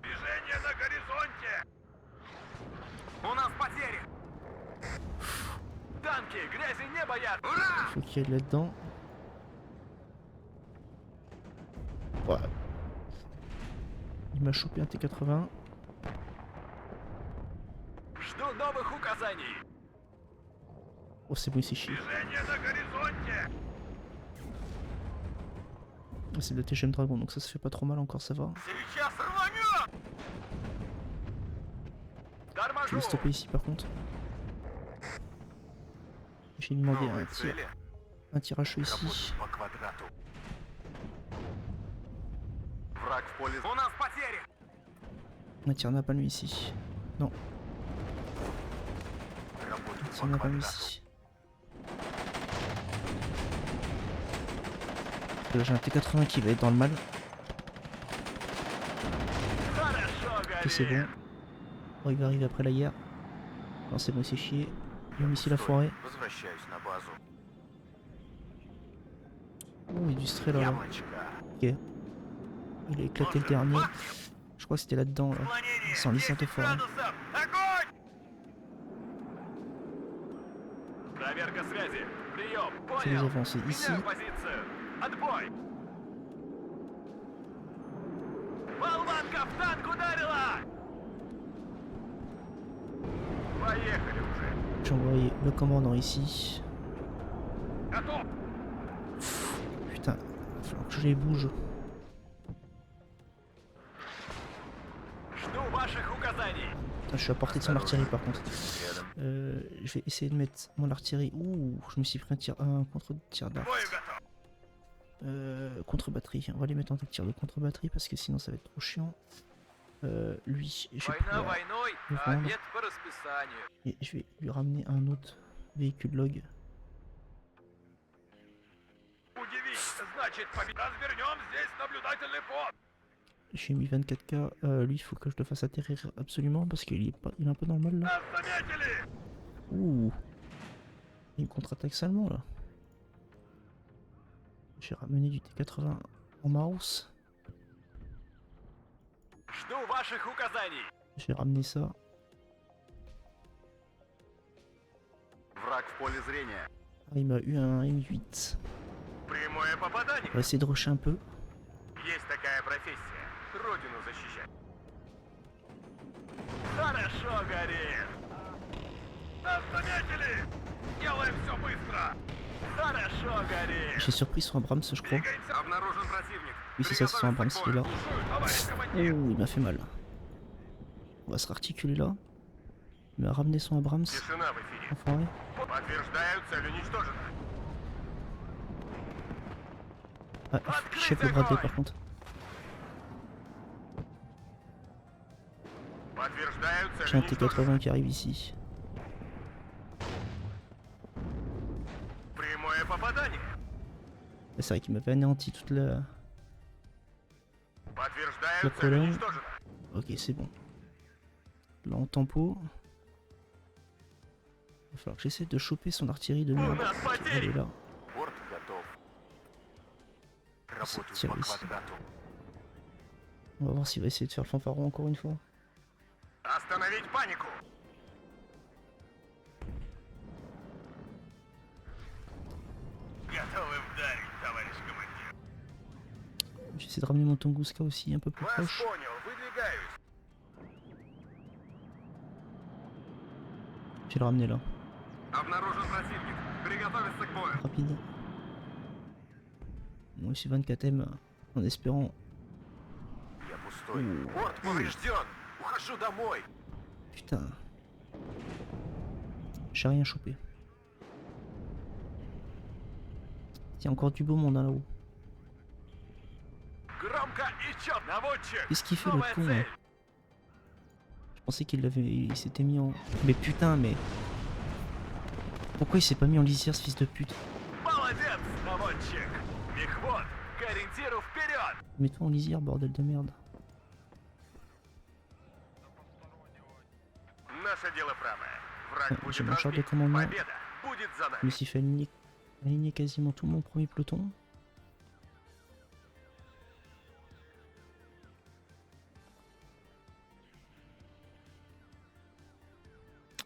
Движение на горизонте! У нас потери. Танки грязи не боятся! Ура! Faut qu'il y ait là-dedans. Ouais. Il m'a chopé un T80. Жду новых указаний! Oh, c'est bon, il s'est chié. Движение на горизонте! C'est le TGM Dragon, donc ça se fait pas trop mal encore, ça va. Сейчас рванет! Je Торможу! vais stopper ici par contre. J'ai demandé Новые un tir, цели. un tirage Работать ici. по квадрату. Враг в поле У нас потери. Un tir napalm ici. Non, un Работать tir по napalm квадрату. ici. Là j'ai un T80 qui va être dans le mal. Хорошо Ok, c'est bon. Oh, il va arriver après la guerre. Non, c'est bon, il s'est chié. Il a mis ici la forêt. Возвращаюсь на базу. Oh, il est du stray là. Яблочко. Ok. Il a éclaté le dernier. Je crois que c'était là-dedans. Là. Sans licence de forêt. Огонь! Проверка связи. Прием. Je vais les Понял. avancer ici. Меняю позицию. Отбой. Болванка в танк ударила! Поехали уже. J'ai envoyé le commandant ici. Готов. Putain, il va falloir que je les bouge. Жду ваших указаний. Putain, je suis à portée de son artillerie par contre. Рядом. Je vais essayer de mettre mon artillerie. Ouh, je me suis pris un contre-tir d'art. Бою готов. Contre-batterie. On va les mettre en tir de contre-batterie parce que sinon ça va être trop chiant. Lui, je vais, Война pouvoir- войной, le а vendre. обед по расписанию. Et je vais lui ramener un autre véhicule log. Удивить. Значит, развернем здесь наблюдательный пост. J'ai mis 24K. Lui, il faut que je le fasse atterrir absolument parce qu'il est, il est un peu dans le mal là. Нас заметили. Ouh. Il me contre-attaque salement là. J'ai ramené du T80 en Maus. Жду ваших указаний. J'ai ramené ça. Враг в поле зрения. Ah, il m'a eu un M8. Прямое попадание. On va essayer de rusher un peu. Есть такая профессия. Родину защищать. Хорошо горит. Нас заметили. Делаем все быстро. Хорошо горит. J'ai surpris son Abrams, je crois. Двигаемся. Обнаружен противник. Oui, c'est ça, c'est son Abrams, il est là. Слушаю, товарищ Oh, командир. il m'a fait mal. On va se réarticuler là. Il m'a ramené son Abrams. Тишина в эфире. Enfoiré. Подтверждаю, цель уничтожена. Ah, chef le Bradley par contre. Подтверждаю, J'ai цель un уничтожена. T80 qui arrive ici. Прямое попадание. C'est vrai qu'il m'avait anéanti toute la... Подтверждаю, La цель colonne. уничтожена. Ok, c'est bon. Là en tempo. Il va falloir que j'essaie de choper son artillerie de У merde. нас Elle потери. est là. Порт готов. Работаю Тире по ici. квадрату. On va voir s'il va essayer de faire le fanfaron encore une fois. Остановить панику. Готовы вдарить, товарищ командир. J'essaie de ramener mon Tunguska aussi un peu plus Вас proche. понял, выдвигаюсь. Je vais le ramener là. Обнаружен противник. Приготовиться к бою. Rapide. Moi aussi 24M en espérant. Я пустой. Порт поврежден. Ухожу домой. Putain. J'ai rien chopé. Il y a encore du beau monde hein, là-haut. Громко и чётко. Наводчик. Qu'est-ce qu'il fait le Новая con цель. là? Je pensais il s'était mis en... Mais putain, mais... Pourquoi il s'est pas mis en lisière, ce fils de pute? Молодец, наводчик. Мехвод, к ориентиру вперед. Mets-toi en lisière, bordel de merde. Наше дело правое. Враг будет J'ai mon char de разбит. commandement. Победа будет за Je me нами. suis fait aligner quasiment tout mon premier peloton.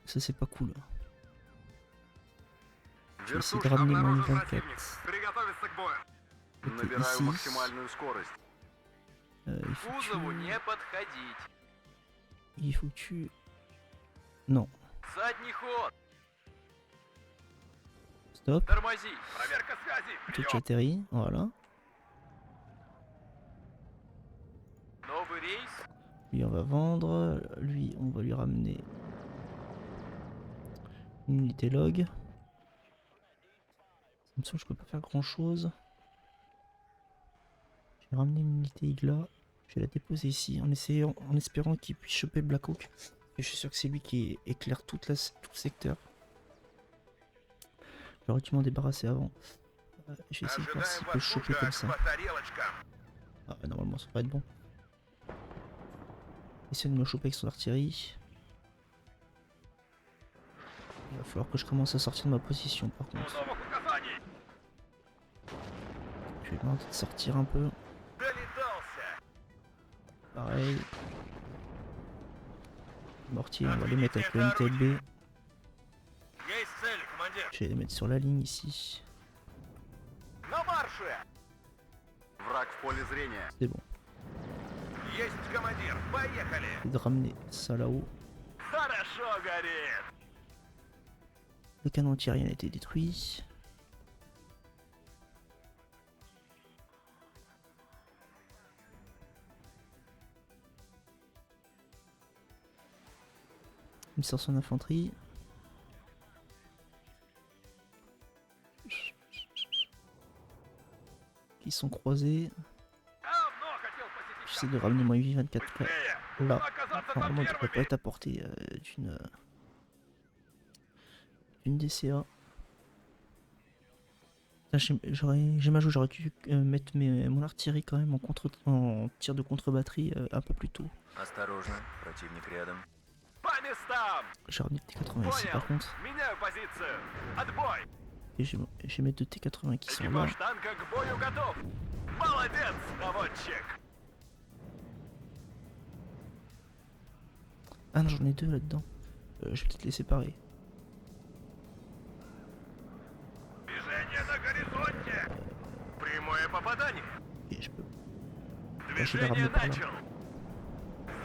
Ça c'est pas cool. Je vais essayer de ramener mon обнаружен 24. противник. Приготовиться к бою. Ok, Набираю ici, максимальную скорость. il К faut кузову que не подходить. il faut que tu... Non, Задний ход. stop. Тормози. Проверка связи. Toi tu atterris, voilà. Новый рейс. Lui on va vendre, lui on va lui ramener une unité log. Comme ça je peux pas faire grand chose. Je vais ramener une unité Igla, je vais la déposer ici en espérant qu'il puisse choper le Black Hawk. Et je suis sûr que c'est lui qui éclaire tout le secteur. J'aurais dû m'en débarrasser avant. Je vais essayer de voir s'il peut le choper comme ça. Ah, normalement ça va être bon. Essayer de me choper avec son artillerie. Il va falloir que je commence à sortir de ma position par contre. Новых указаний. Je vais demander de sortir un peu. Долетался. Pareil. Mortier, on va les mettre avec le NTLB. Есть цель, командир. Je vais les mettre sur la ligne ici. На марше. Враг в поле зрения. C'est bon. Есть командир. Поехали. Je vais de ramener ça là-haut. Хорошо горит. Le canon antiaérien a été détruit. Une sortie d'infanterie. Qui sont croisés. Давно хотел посетить. J'essaie de ramener mon 824K Быстрее. là. Оказаться на Normalement, il devrait первыми. pas être à portée d'une DCA. J'ai ma joue, j'aurais dû mettre mon artillerie quand même en tir de contre-batterie un peu plus tôt. Осторожно, противник рядом. По местам. J'ai ramené le T80 ici par contre. Меняю позицию. Отбой. Et j'ai mes deux T80 qui sont là. Экипаж танка к бою готов. Молодец, наводчик. Ah non, j'en ai deux là-dedans. Je vais peut-être les séparer. Движение на горизонте. Прямое попадание. Et je peux. Je vais les Движение ramener par là. начал.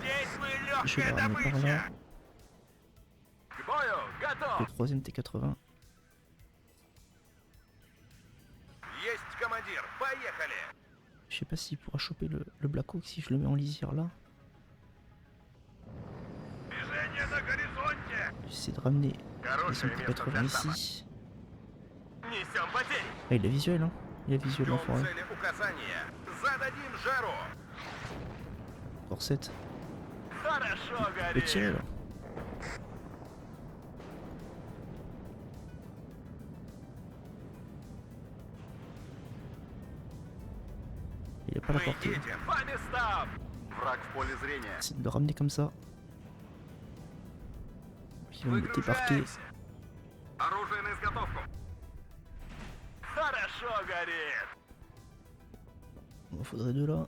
Здесь вы Je vais les легкая ramener par добыча. là. К бою Le готов. troisième T80. Есть командир. Поехали. Je sais pas s'il pourra choper le Black Hawk si je le mets en lisière là. Движение на горизонте. J'essaie de ramener les Хорошее место T80 для штаба. ici. Несем потери. Ah, il est visuel, hein. Il est visuel Ждем l'enfoiré. цели указания. Зададим жару. Encore 7. Хорошо Je vais tirer горит. là. Il est pas à la Мы portée. едем по местам. Враг в поле зрения. J'essaie de le ramener comme ça. Puis il va me débarquer. Выгружаемся. Оружие на изготовку. Хорошо горит. Il m'en faudrait deux là.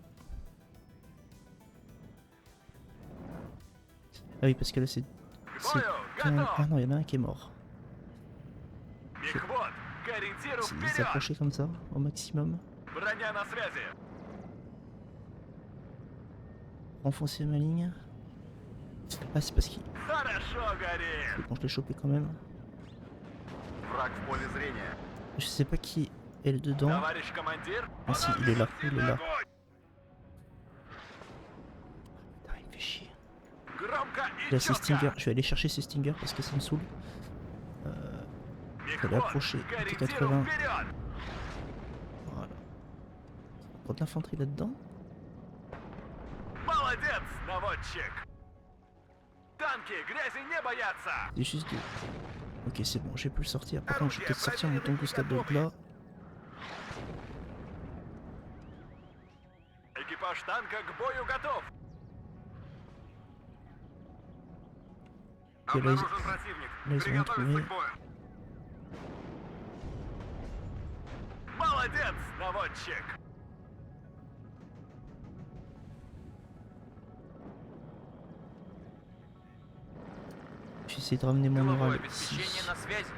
Ah oui, parce que là c'est. К бою Ah готов. non, il y en a un qui est mort. Мехвод, к ориентиру J'essaie de вперед. s'approcher comme ça, au maximum. Броня на связи. Renfoncer ma ligne. Ah, c'est parce qu'il. Хорошо горит. Bon, je l'ai chopé quand même. Враг в поле зрения. Je sais pas qui est dedans. Товарищ командир. Ah si, il est là, il est là. Огонь. Putain, il me fait chier. Громко и J'ai ces четко. Stinger, je vais aller chercher ces Stinger parce que ça me saoule. Je vais aller Мехвод, approcher к le ориентиру T80. вперед. Pour de l'infanterie là-dedans. Молодец, наводчик! Танки грязи не боятся! C'est juste de... Ok, c'est bon, j'ai pu le sortir. Par contre, je vais peut-être sortir mon Tunguska de là. Экипаж танка к бою готов! Ok, là, Обнаружен противник. là, ils ont rien trouvé. к бою. Молодец, наводчик! J'essaie de ramener mon Головое moral обеспечение ici. на связи.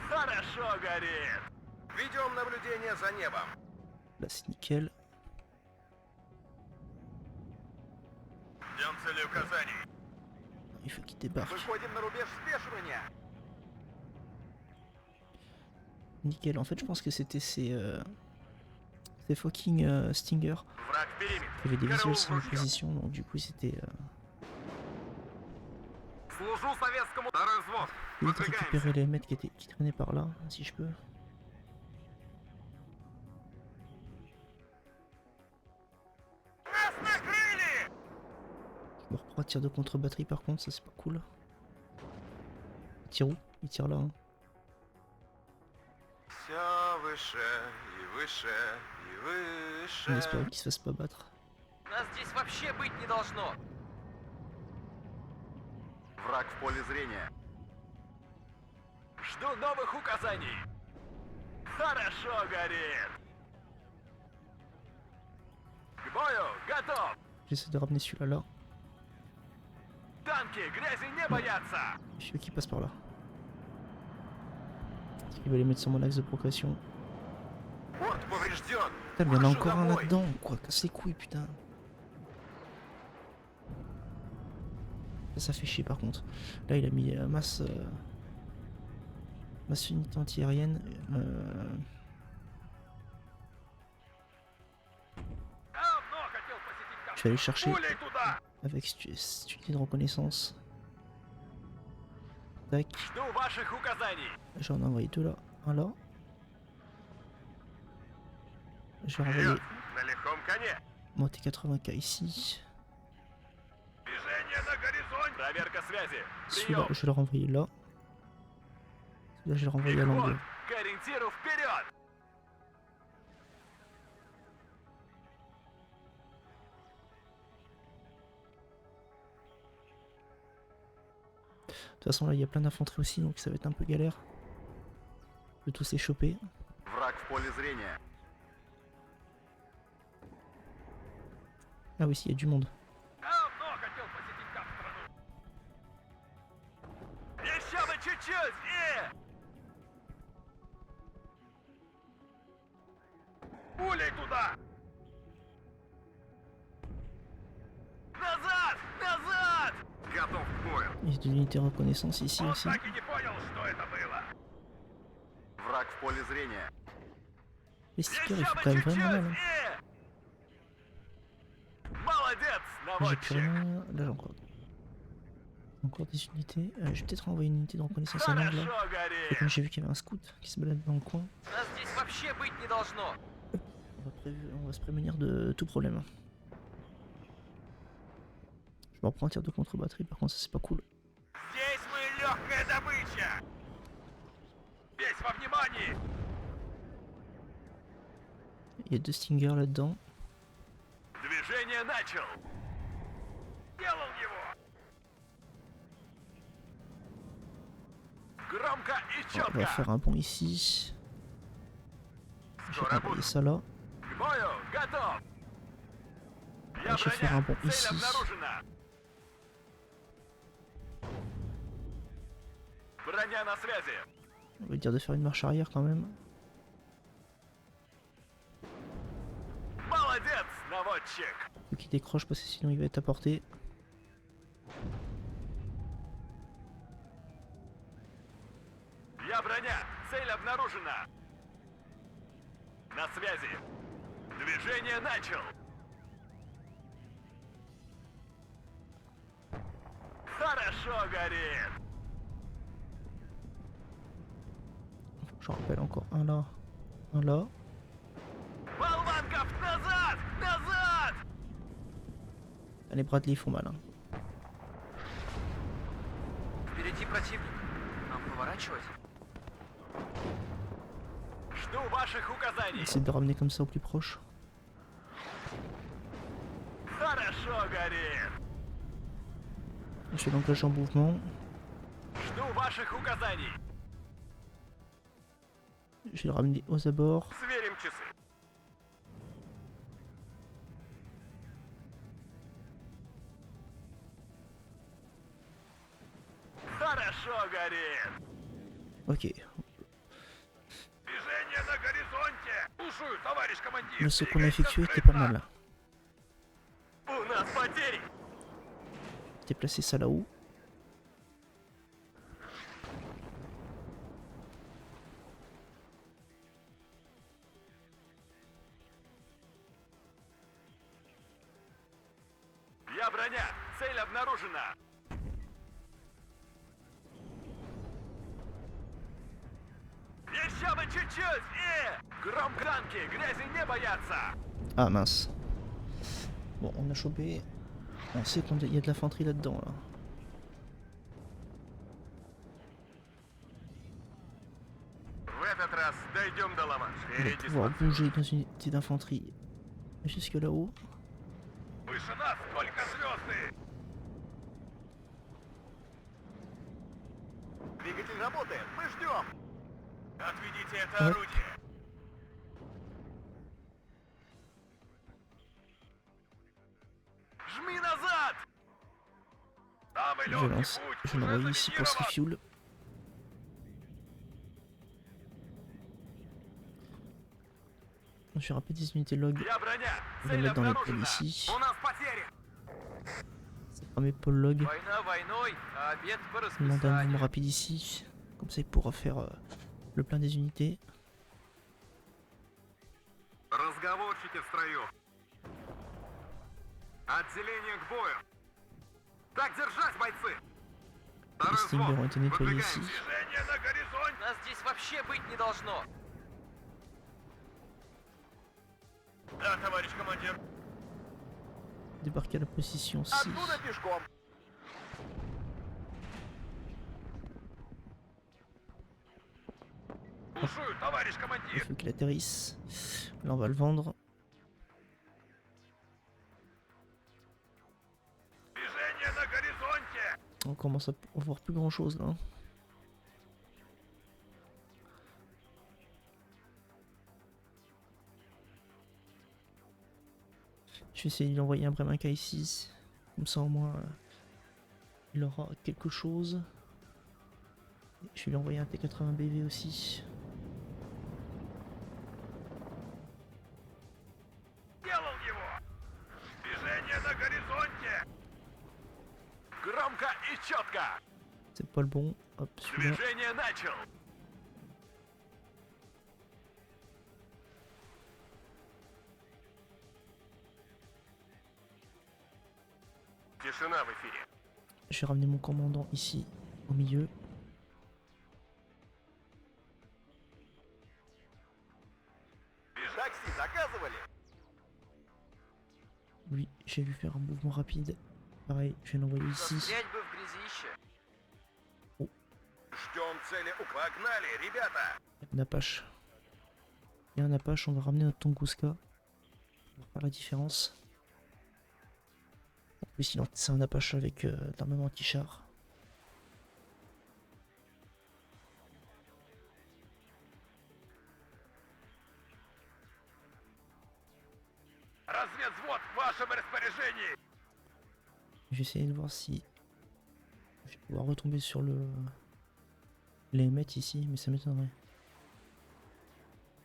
Хорошо горит! Ведем наблюдение за небом. Là, c'est nickel. Ждем цели указаний. Il faut qu'il débarque. Выходим на рубеж спешивания. Nickel. En fait, je pense que c'était ces fucking Stinger Враг в периметре. qui avaient des Караул visuels sur nos ружье. positions. Donc, du coup, c'était. Служу советскому. Второй взвод. Vite récupérer les mecs qui traînaient par là, si je peux. Нас накрыли! Je me reprends à tir de contre-batterie par contre, ça c'est pas cool. Il tire où? Il tire là. Hein. Все выше и выше и On выше. espère qu'il se fasse pas battre. Нас здесь вообще быть не должно. Враг в поле зрения. Жду новых указаний. Хорошо горит. К бою готов. J'essaie de ramener celui-là là. Танки грязи не боятся. Je veux qu'il passe par là. Il va les mettre sur mon axe de progression. Порт поврежден. Putain, mais il y en a Маршу encore un домой. là-dedans. Quoi, casse les couilles, putain. Ça fait chier par contre. Là, il a mis masse unité antiaérienne. Давно хотел посетить Je vais aller chercher Пулей туда. avec cette unité de reconnaissance. Tac. Жду ваших указаний. J'en ai envoyé deux là. Un là. Je vais renvoyer На лихом коне. mon T80K ici. Движение на горизонте. Проверка связи. Celui-là, Прием. je vais le renvoyer là. Celui-là, je vais le renvoyer à l'angle. Переход. К ориентиру вперед. De toute façon, là, il y a plein d'infanterie aussi, donc ça va être un peu galère de tous les choper. Враг в поле зрения. Ah oui, si, il y a du monde. Давно хотел посетить там страну. Еще бы чуть-чуть. Пулей туда. Назад! Назад! Готов к бою. Il y a de l'unité reconnaissance ici Он aussi. так и не понял, что это было. Враг в поле зрения. Les stickers, ils Еще font бы quand même чуть-чуть. vraiment mal. Hein. Молодец, J'ai plus наводчик. rien. Là, j'ai encore des unités. Je vais peut-être renvoyer une unité de reconnaissance à l'angle là. Хорошо Et горит. comme j'ai vu qu'il y avait un scout qui se balade dans le coin, Нас здесь вообще быть не должно. on va se prémunir de tout problème. Je me reprends un tir de contre-batterie, par contre, ça c'est pas cool. Здесь мы легкая добыча. Весь во внимании. Il y a deux Stingers là-dedans. Движение начал. Делал его. Громко и On va четко. faire un pont ici. Je vais renvoyer ça là. К бою готов. Я Je vais faire un броня. pont Цель ici. обнаружена. Броня на связи. On va dire de faire une marche arrière quand même. Молодец, наводчик. Faut qu'il décroche parce que sinon il va être à portée. Я броня. Цель обнаружена. На связи. Движение начал. Хорошо горит. Je rappelle encore un là, Là. Болванков, назад! Назад! Les Bradley font mal. Hein. Впереди противник. Нам поворачивать? Жду ваших указаний. Essayer de ramener comme ça au plus proche. Хорошо горит. Je vais l'engager en mouvement. Жду ваших указаний. Je vais le ramener aux abords. Сверим часы. Хорошо горит. Ok. Движение на горизонте. Слушаю, товарищ командир. Le saut qu'on a effectué était pas mal. У нас потери. Déplacer ça là-haut. Я броня. Цель обнаружена. Еще бы чуть-чуть. Громкранки, грязи не боятся. Ah mince. Bon, on a chopé. On sait qu'il y a de l'infanterie là-dedans. Là. В этот раз дойдем до Ла-Манш. On va pouvoir bouger dans une unité d'infanterie jusque là-haut. Выше нас только звезды. Двигатель работает. Мы ждем. Отведите это Ouais. орудие. Жми назад. Самый Je легкий lance. путь Je уже l'envoie ici pour se заминирован. refuel. Je vais rappeler des unités log. Я броня. Je vais Цель mettre dans les pôles обнаружена. ici. У нас потери. C'est pas mes pôles log. Война войной, а обед по Je vais demander un mouvement расписанию. rapide ici. Comme ça il pourra faire le plein des unités. Разговорчики в строю. Отделение к бою. Так держать, бойцы. Les steamers ont été nettoyés ici. Движение на горизонте. Нас здесь вообще быть не должно. Да, товарищ командир. Débarquer à la position 6. Оттуда пешком. Слушаю, товарищ Il командир. faut qu'il atterrisse. Là on va le vendre. Движение на горизонте. On commence à voir plus grand chose là. Hein. Je vais essayer de lui envoyer un Bremenka ici. Comme ça au moins il aura quelque chose. Je vais lui envoyer un T80 BV aussi. Делал его. Движение на горизонте. Громко и четко. C'est pas le bon. Hop, celui-là. Движение начал. Тишина в эфире. Je vais ramener mon commandant ici, au milieu. Такси заказывали? Lui, je vais lui faire un mouvement rapide. Pareil, je vais l'envoyer ici. Застрять бы в грязище. Ждем цели. Погнали, ребята. Un Apache. Et un Apache, on va ramener notre Tunguska. On va faire la différence. En plus, c'est un Apache avec de l'armement anti-char. Разведвзвод в вашем распоряжении. Je vais essayer de voir si je vais pouvoir retomber sur les mettre ici, mais ça m'étonnerait.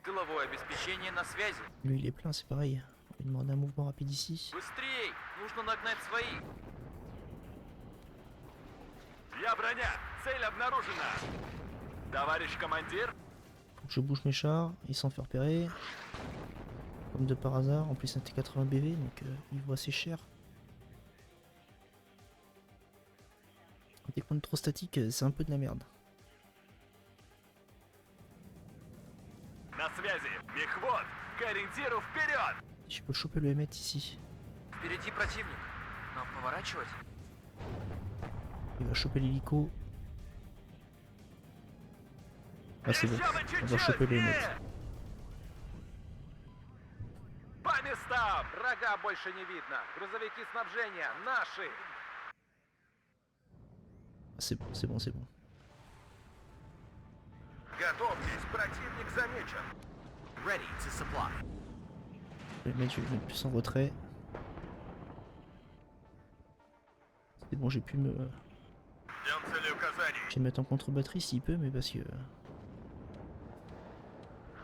Тыловое обеспечение на связи. Lui, il est plein, c'est pareil. On va lui demander un mouvement rapide ici. Быстрей! Нужно нагнать свои. Я броня. Цель обнаружена. Товарищ командир. Faut que je bouge mes chars, ils s'en fait repérer. Comme de par hasard, en plus un T80 BV, donc il vaut assez cher. Dès qu'on est trop statique, c'est un peu de la merde. На связи. Je peux choper le M8 ici. Впереди противник. Нам поворачивать? Il va choper l'hélico. Ah c'est bon, on va choper le M8. По местам! Врага больше не видно. Грузовики снабжения наши. Ah, c'est bon, c'est bon, c'est bon. Готовьтесь, противник замечен. Ready to supply. Je vais le mettre plus en retrait. C'est bon, j'ai pu me... Ждем целеуказаний. Je vais me mettre en contre-batterie s'il peut, mais parce que...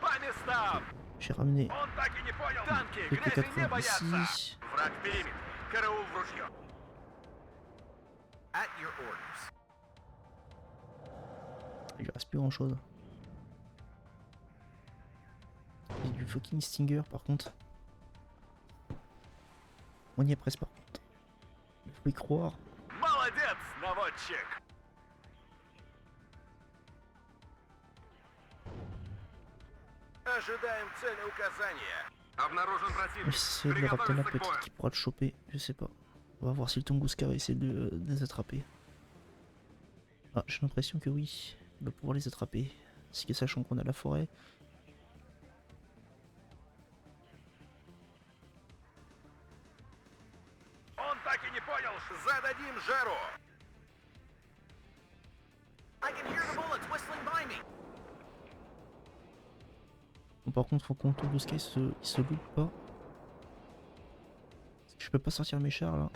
По местам! J'ai ramené Он так и не понял. Танки, le грязи не T80 боятся! ici. Враг в периметре. Караул в ружье. At your orders. Il reste plus grand chose. J'ai du fucking Stinger par contre. On y est presque par contre. Il faut y croire. Молодец, наводчик! Ожидаем целеуказания. Обнаружен Je vais противник. essayer de le rappeler là, Приготовиться к peut-être бою. qu'il pourra le choper. Je sais pas. On va voir si le Tunguska va essayer de les attraper. Ah, j'ai l'impression que oui. Il va pouvoir les attraper. Parce que sachant qu'on a la forêt. Он так и не понял. Зададим жару. I can hear the bullets whistling by me. Bon, par contre, faut qu'on Tunguska il se loupe pas. Parce que je peux pas sortir mes chars là.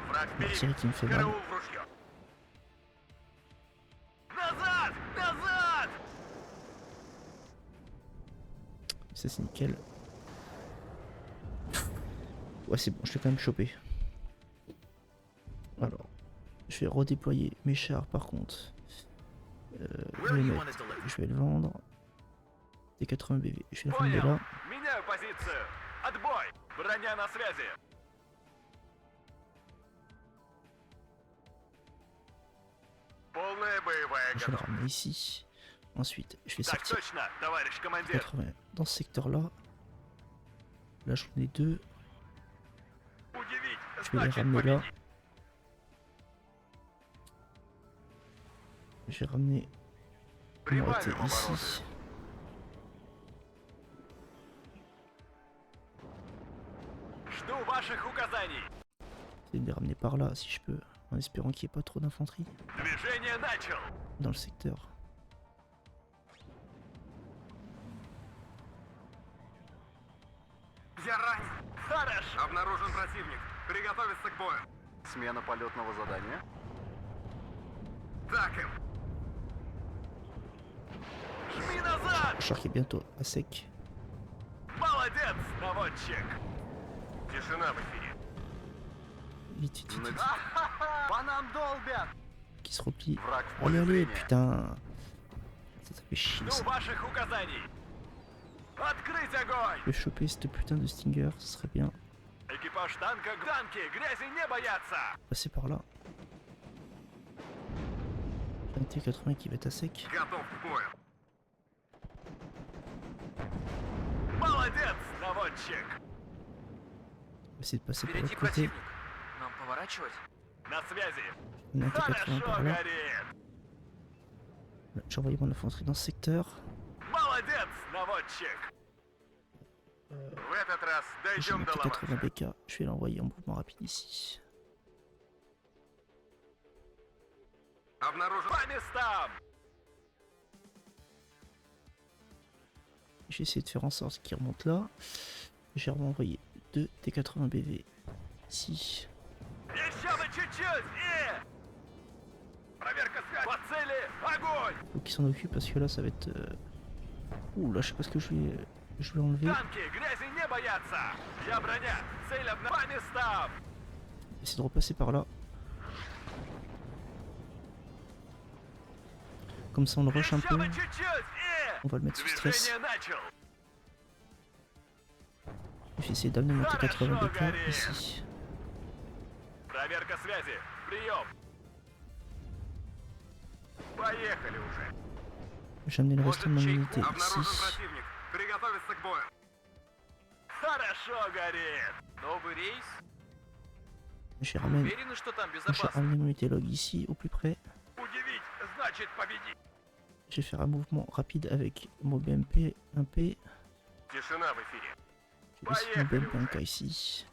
Враг в L'artillerie периметре. qui me fait mal. Караул в ружье. Назад! Назад! Ça c'est nickel. Ouais c'est bon, je l'ai quand même chopé. Alors, je vais redéployer mes chars par contre. Where do you Le want mettre, us to live? je vais le vendre. T80 BV, je vais la vendre Понял. là. Меняю позицию. Отбой! Броня на связи. Полная боевая Je vais le готовность. ramener ici. Ensuite, je vais Так sortir точно, товарищ командир. 80 dans ce secteur là. Là j'en ai deux. Удивить, Je vais les значит ramener là. победить. Je vais ramener mon AT Прибавим обороты. ici. Жду ваших указаний. Essayer de les ramener par là si je peux. En espérant qu'il n'y ait pas trop d'infanterie Движение начал. dans le secteur. Я ранен. Хорошо. Обнаружен противник. Приготовиться к бою. Смена полетного задания. Так им. Жми назад. Le char qui est bientôt à sec. Молодец, наводчик. Тишина в эфире. Vite, vite, vite, vite. По нам долбят. Qui se replie. Враг в Allez, поле allez, зрения. putain. Ça fait chier Жду ça. ваших указаний. Открыть огонь. Je vais choper cette putain de Stinger, ce serait bien. Экипаж танка. Танки, грязи не боятся. Passer par là. Un T80 qui va être à sec. Готов к бою. Молодец, наводчик. On va essayer de passer par Впереди l'autre côté. противник. Нам поворачивать? На связи. On a un T80 Хорошо par là. горит. J'ai envoyé mon infanterie dans ce secteur. Молодец, наводчик. В этот раз J'ai mon дойдем до T80 ловушки. BK. Je vais l'envoyer en mouvement rapide ici. Обнаружен. По местам. J'ai essayé de faire en sorte qu'il remonte là. J'ai renvoyé deux T80 BV ici. Еще бы чуть-чуть. Проверка связи. По цели. Огонь. Faut qu'il s'en occupe parce que là ça va être... Ouh là je sais pas ce que je vais enlever. Танки, грязи не боятся. Я броня. Цель по местам. Essayer de repasser par là. Comme ça on le rush un Еще peu. бы чуть-чуть. On va le mettre sous stress. Движение начал. Je vais essayer d'amener mon T80 Хорошо BK горит. ici. Проверка связи. Прием. Поехали уже. J'ai amené le restant de mon unité Обнаружен ici. противник. Приготовиться к бою. Хорошо горит. Новый рейс? Je ramène, Уверены, что там je vais безопасно? ramener mon météorologue ici, au plus près. Удивить значит победить. Je vais faire un mouvement rapide avec mon BMP 1P. Тишина в эфире. Je vais laisser mon BMP 1K ici.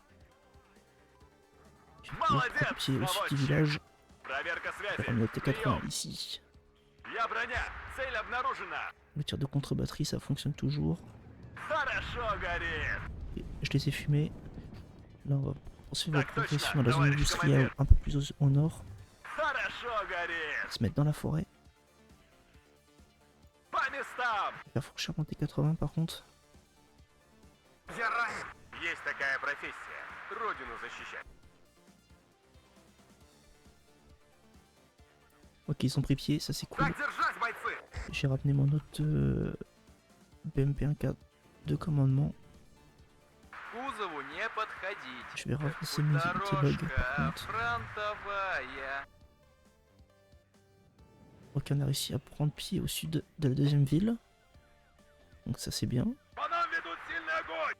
Je vais venir prendre pied au sud du village. Проверка Je vais связи. ramener le T80 Прием. ici. Я броня. Цель обнаружена. Le tir de contre-batterie, ça fonctionne toujours. Хорошо горит. Et je les ai fumés. Là, on va poursuivre la Так точно, progression dans la zone товарищ industrielle командир. un peu plus au nord. Хорошо горит. Se mettre dans la forêt. По местам. Faire franchir mon T80 par contre. Я ранен. Есть такая профессия. Родину защищать. Ok, ils ont pris pied, ça c'est cool. Так держать, бойцы. J'ai ramené mon autre BMP 1K de commandement. К кузову не подходить. Je vais relancer mes météorologues par Дорожка contre. фронтовая. Ok, on a réussi à prendre pied au sud de la deuxième ville. Donc ça c'est bien. По нам ведут сильный огонь.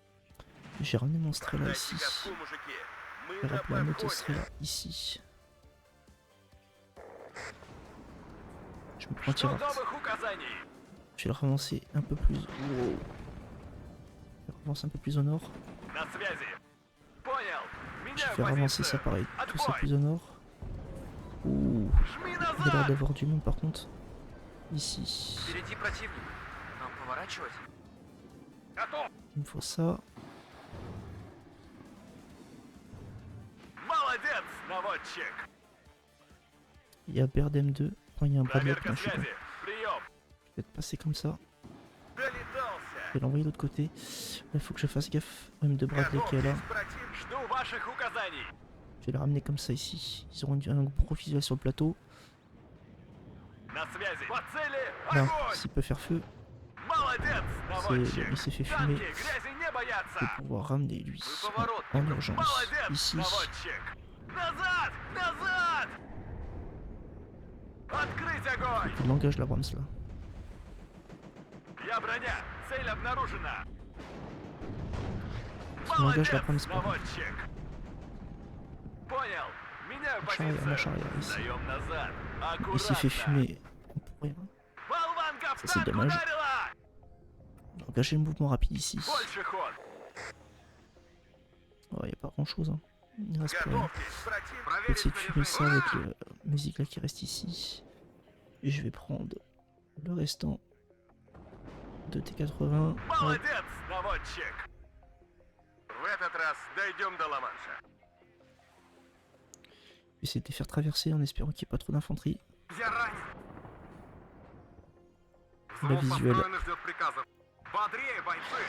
J'ai ramené mon Strela Дайте ici. газку, мужики. Мы J'ai на rappelé un autre подходе. Strela ici. Je me prends Что tirard. новых указаний? Je vais le relancer un peu plus. Wow. Je vais relancer un peu plus au nord. На связи. Понял. Je Меняю vais relancer ça позицию. pareil. Tout ça Отбой. plus au nord. Ouh. Жми Il y a l'air назад. d'avoir du monde par contre. Ici. Впереди противник. Нам поворачивать? Готов. Il me faut ça. Молодец, наводчик. Il y a BRDM 2. Enfin, il y a un Bradlock. Проверка Non, je sais pas. связи. Прием. Je vais te passer comme ça. Je Долетался. vais l'envoyer de l'autre côté. Là, il faut que je fasse gaffe au M de Bradley qui est là. Против. Жду ваших указаний. Je vais le ramener comme ça ici. Ils auront un gros visuel sur le plateau. На связи. По цели. Là, Огонь. s'il peut faire feu, Молодец, наводчик. il s'est fait Танки fumer. грязи не Je боятся. vais pouvoir ramener lui Вы поворот. en urgence. Молодец, Ici. наводчик. Назад, назад. Открыть огонь. Il engage la Brahms là. Я броня. Цель обнаружена. Il engage la Молодец, Brahms par contre. наводчик. Понял. Меняю Marche arrière, marche позицию. arrière ici. Даем назад. Il s'est fait Аккуратно. fumer pour rien. Болванка в Ça, c'est танк dommage. ударила. Engager le mouvement rapide ici. Больше ход. Oh, il n'y a pas grand chose. Hein. Il reste plus rien. Готовьтесь, против. Je vais essayer de fumer ça avec le musique là qui reste ici. Et je vais prendre le restant de T80. Hop. Молодец, наводчик. В этот раз дойдем до Ла-Манша. Je vais essayer de les faire traverser en espérant qu'il n'y ait pas trop d'infanterie. Я ранен. La visuelle. ждет приказов. Бодрее, бойцы.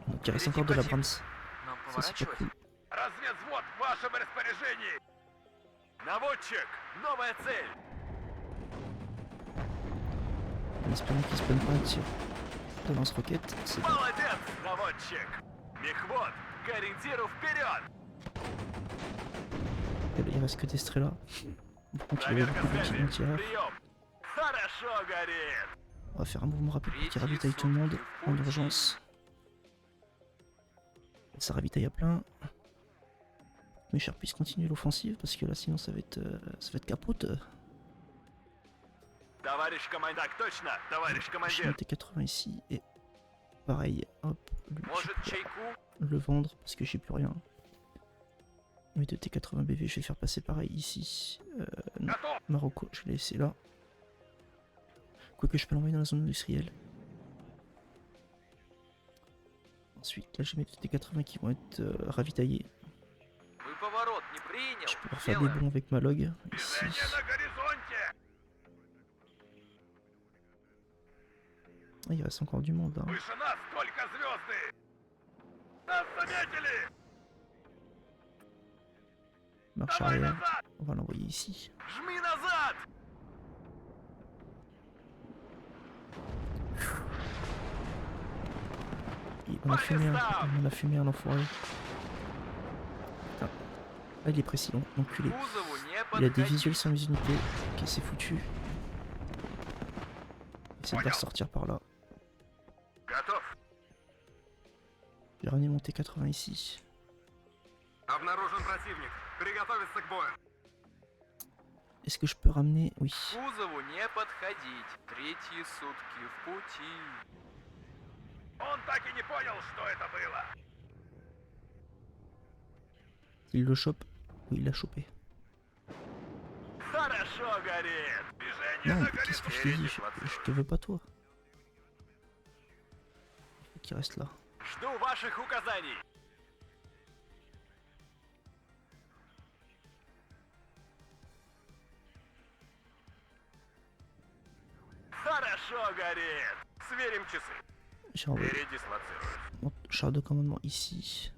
Donc il reste encore de la Brahms. Нам Ça c'est pas поворачивать? cool. Разведвзвод в вашем распоряжении. Наводчик, новая цель. En espérant qu'il spawn pas un tir de lance-roquette. C'est bon. Молодец, наводчик. Мехвод, к ориентиру вперед. Il reste que des Strela. Par contre, il y avait Проверка beaucoup de связи. tirs tireurs. Прием. Хорошо горит. On va faire un mouvement rapide pour qu'il ravitaille tout le monde en urgence. Ça ravitaille à plein. Mes chars puissent continuer l'offensive parce que là sinon ça va être capote. Товарищ командир. Так точно, товарищ Je командир. mets T80 ici et pareil, hop, lui, je Может, vais чайку? le vendre parce que j'ai plus rien. Mes deux T80 BV, je vais faire passer pareil ici. Non, Готов. Marocco, je vais laisser là. Quoique je peux l'envoyer dans la zone industrielle. Ensuite, là j'ai mes deux T80 qui vont être ravitaillés. Вы поворот не принял? Je vais pouvoir faire des Делаем. bons avec ma log ici. Движение на горизонте. Ah, il reste encore du monde là. Выше нас только звезды. Нас заметили. Marche Давай arrière, назад. on va l'envoyer ici. Жми назад. Et on a fumé un, l'enfoiré. Putain. Ah, il est précis, l'enculé. Кузову не Il a des подходить. visuels sur mes unités. Ok, c'est foutu. Essaye de les ressortir par là. Готов. J'ai ramené mon T80 ici. Обнаружен противник. Приготовиться к бою. Est-ce que je peux ramener... Oui. Кузову не подходить. Третьи сутки в пути. Он так и не понял, что это было. Il le chope. Oui, il l'a chopé. Хорошо горит. Движение Non, на mais qu'est-ce que je t'ai dit? Je te veux pas toi. Il faut qu'il reste là. Жду ваших указаний. Хорошо горит. Сверим часы. J'ai envoyé Передислоцируюсь. mon char de commandement ici.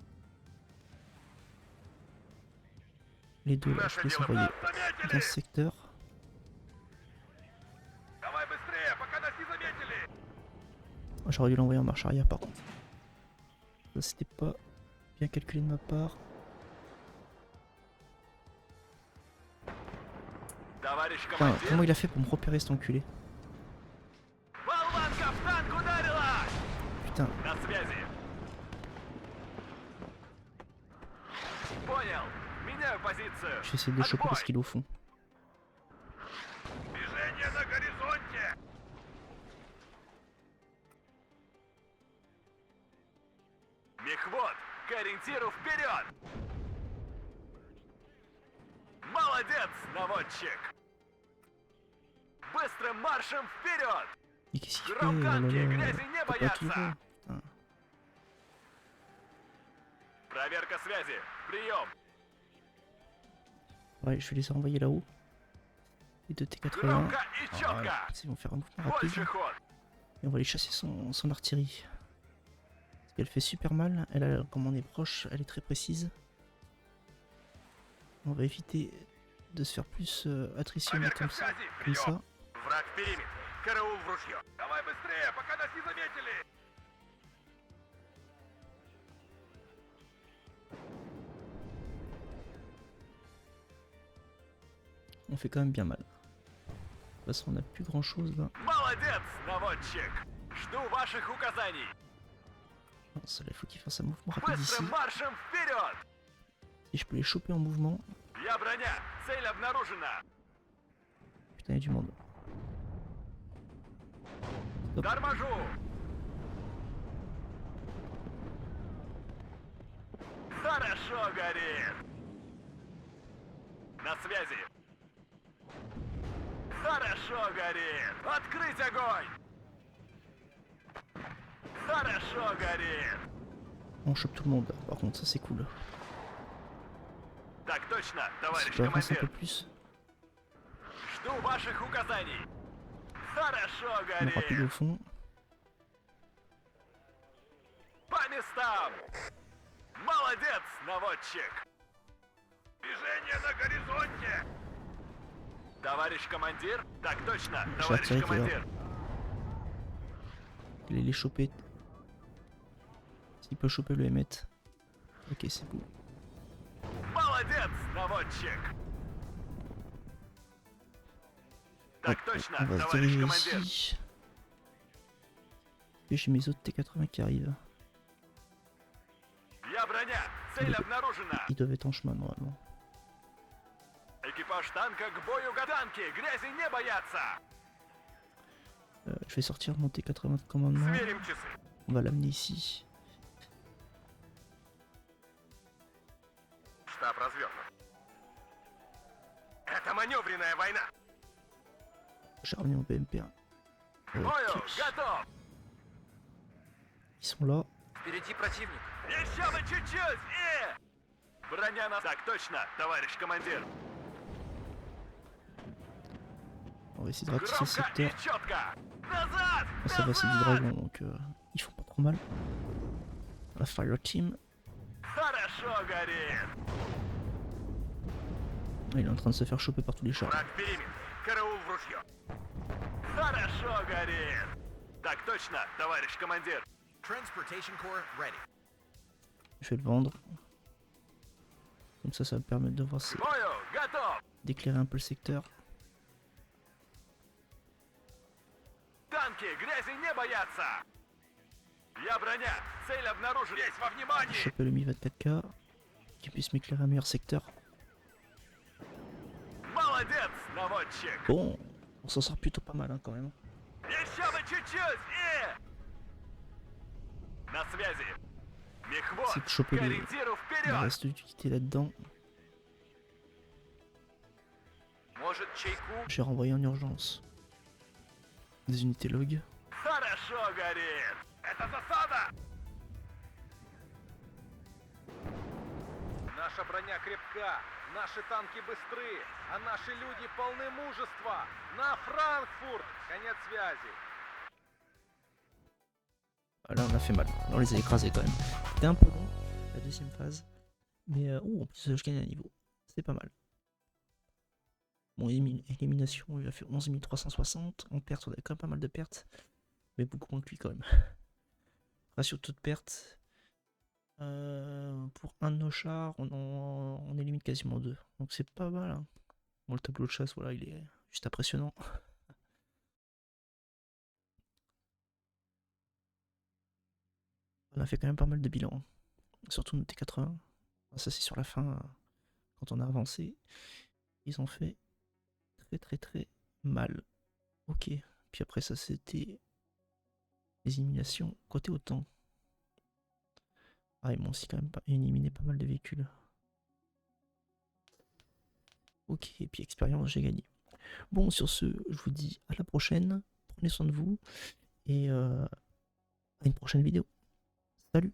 Les deux là, je Наше peux les дело envoyer нас заметили. dans ce secteur. Давай быстрее, пока нас не заметили. J'aurais dû l'envoyer en marche arrière par contre. Ça c'était pas bien calculé de ma part. Товарищ Putain, командир. comment il a fait pour me repérer cet enculé? Болванка в танк ударила. Putain, На связи. Понял. Меняю позицию. je vais essayer de le choper parce qu'il est au fond. Движение на горизонте. Мехвод, к ориентиру вперед. Молодец, наводчик. Быстрым маршем вперед. Et qu'est-ce qu'il fait? Громганки, Oh là là, грязи не faut pas боятся. tirer. Putain. Проверка связи. Прием. Ouais, je vais les envoyer là-haut. Les deux T80. Громко и Voilà, четко. ils vont faire un mouvement rapide. Больше ход. Et on va aller chasser son artillerie. Parce qu'elle fait super mal. Elle a, comme on est proche, elle est très précise. On va éviter de se faire plus attritionner Проверка comme ça. связи. Comme ça. Прием. Враг в периметре. Караул в ружье. Давай быстрее, пока нас не заметили. On fait quand même bien mal. De toute façon, on n'a plus grand chose là. Молодец, наводчик. Жду ваших указаний. Non, ça là, il faut qu'il fasse un mouvement rapide ici. Быстрым маршем вперед. Si je peux les choper en mouvement. Я броня. Цель обнаружена. Putain, il y a du monde. Hop. Торможу. Хорошо горит. На связи. Хорошо горит. Открыть огонь. Хорошо горит. On chope tout le monde. Par contre, ça c'est cool. Так точно, Si товарищ je avance un peu командир. plus, Жду ваших указаний. Хорошо on aura plus горит. au fond. По местам. Молодец, наводчик. Движение на горизонте. Товарищ командир? Так точно, J'ai товарищ attiré qu'il командир. les choper. S'il peut choper le émettre. Ok, c'est bon. Молодец, наводчик. Так точно, On va se товарищ diriger командир. ici. Et j'ai mes autres T80 qui arrivent. Я броня. Цель обнаружена. Ils doivent être en chemin normalement. Экипаж танка к бою готанки. Грязи не боятся. Je vais sortir mon T80 de commandement. Сверим часы. On va l'amener ici. Штаб развернут. Это маневренная война. J'ai ramené mon BMP1. Бою Ok. готов. Ils sont là. Впереди противник. Еще бы чуть-чуть. Броня на... Так точно, товарищ командир. On va essayer de ratisser ce Громко и secteur. четко. Назад! Ah, ça va, c'est du Назад! dragon donc ils font pas trop mal. La Fire Team. Хорошо горит. Il est en train de se faire choper par tous les chars. Враг в периметре. Караул в ружье. Хорошо горит. Так точно, товарищ командир. Transportation Core ready. Je vais le vendre. Comme ça va me permettre de voir К бою! Готов! d'éclairer un peu le secteur. Танки грязи не боятся! Я броня! Цель обнаружена! Есть во внимании! Choper le Mi-24K qui puisse m'éclairer un meilleur secteur. Молодец, наводчик! Bon, on s'en sort plutôt pas mal hein, quand même. Еще бы чуть-чуть! На связи! Мехвод! C'est de choper К le ориентиру вперед! reste d'utilité là-dedans. Может, чайку? J'ai renvoyé en urgence des unités log. Хорошо горит! Это засада! Наша броня крепка, наши танки быстры, а наши люди полны мужества. На Франкфурт! Конец связи. Ah, là on a fait mal, on les a écrasés quand même. C'était un peu long la deuxième phase. Mais en plus je gagne un niveau. C'est pas mal. Bon, élimination, il a fait 11 360. En perte, on a quand même pas mal de pertes. Mais beaucoup moins que lui quand même. Ratio taux de perte. Pour un de nos chars, on élimine quasiment deux. Donc c'est pas mal. Hein. Bon, le tableau de chasse, voilà, il est juste impressionnant. On a fait quand même pas mal de bilans. Surtout nos T80. Ça c'est sur la fin, quand on a avancé. Ils ont fait très mal. Ok. Puis après ça c'était les éliminations côté OTAN. Ah ils m'ont aussi quand même éliminé pas mal de véhicules. Ok, et puis expérience j'ai gagné. Bon sur ce, je vous dis à la prochaine. Prenez soin de vous. Et à une prochaine vidéo. Salut!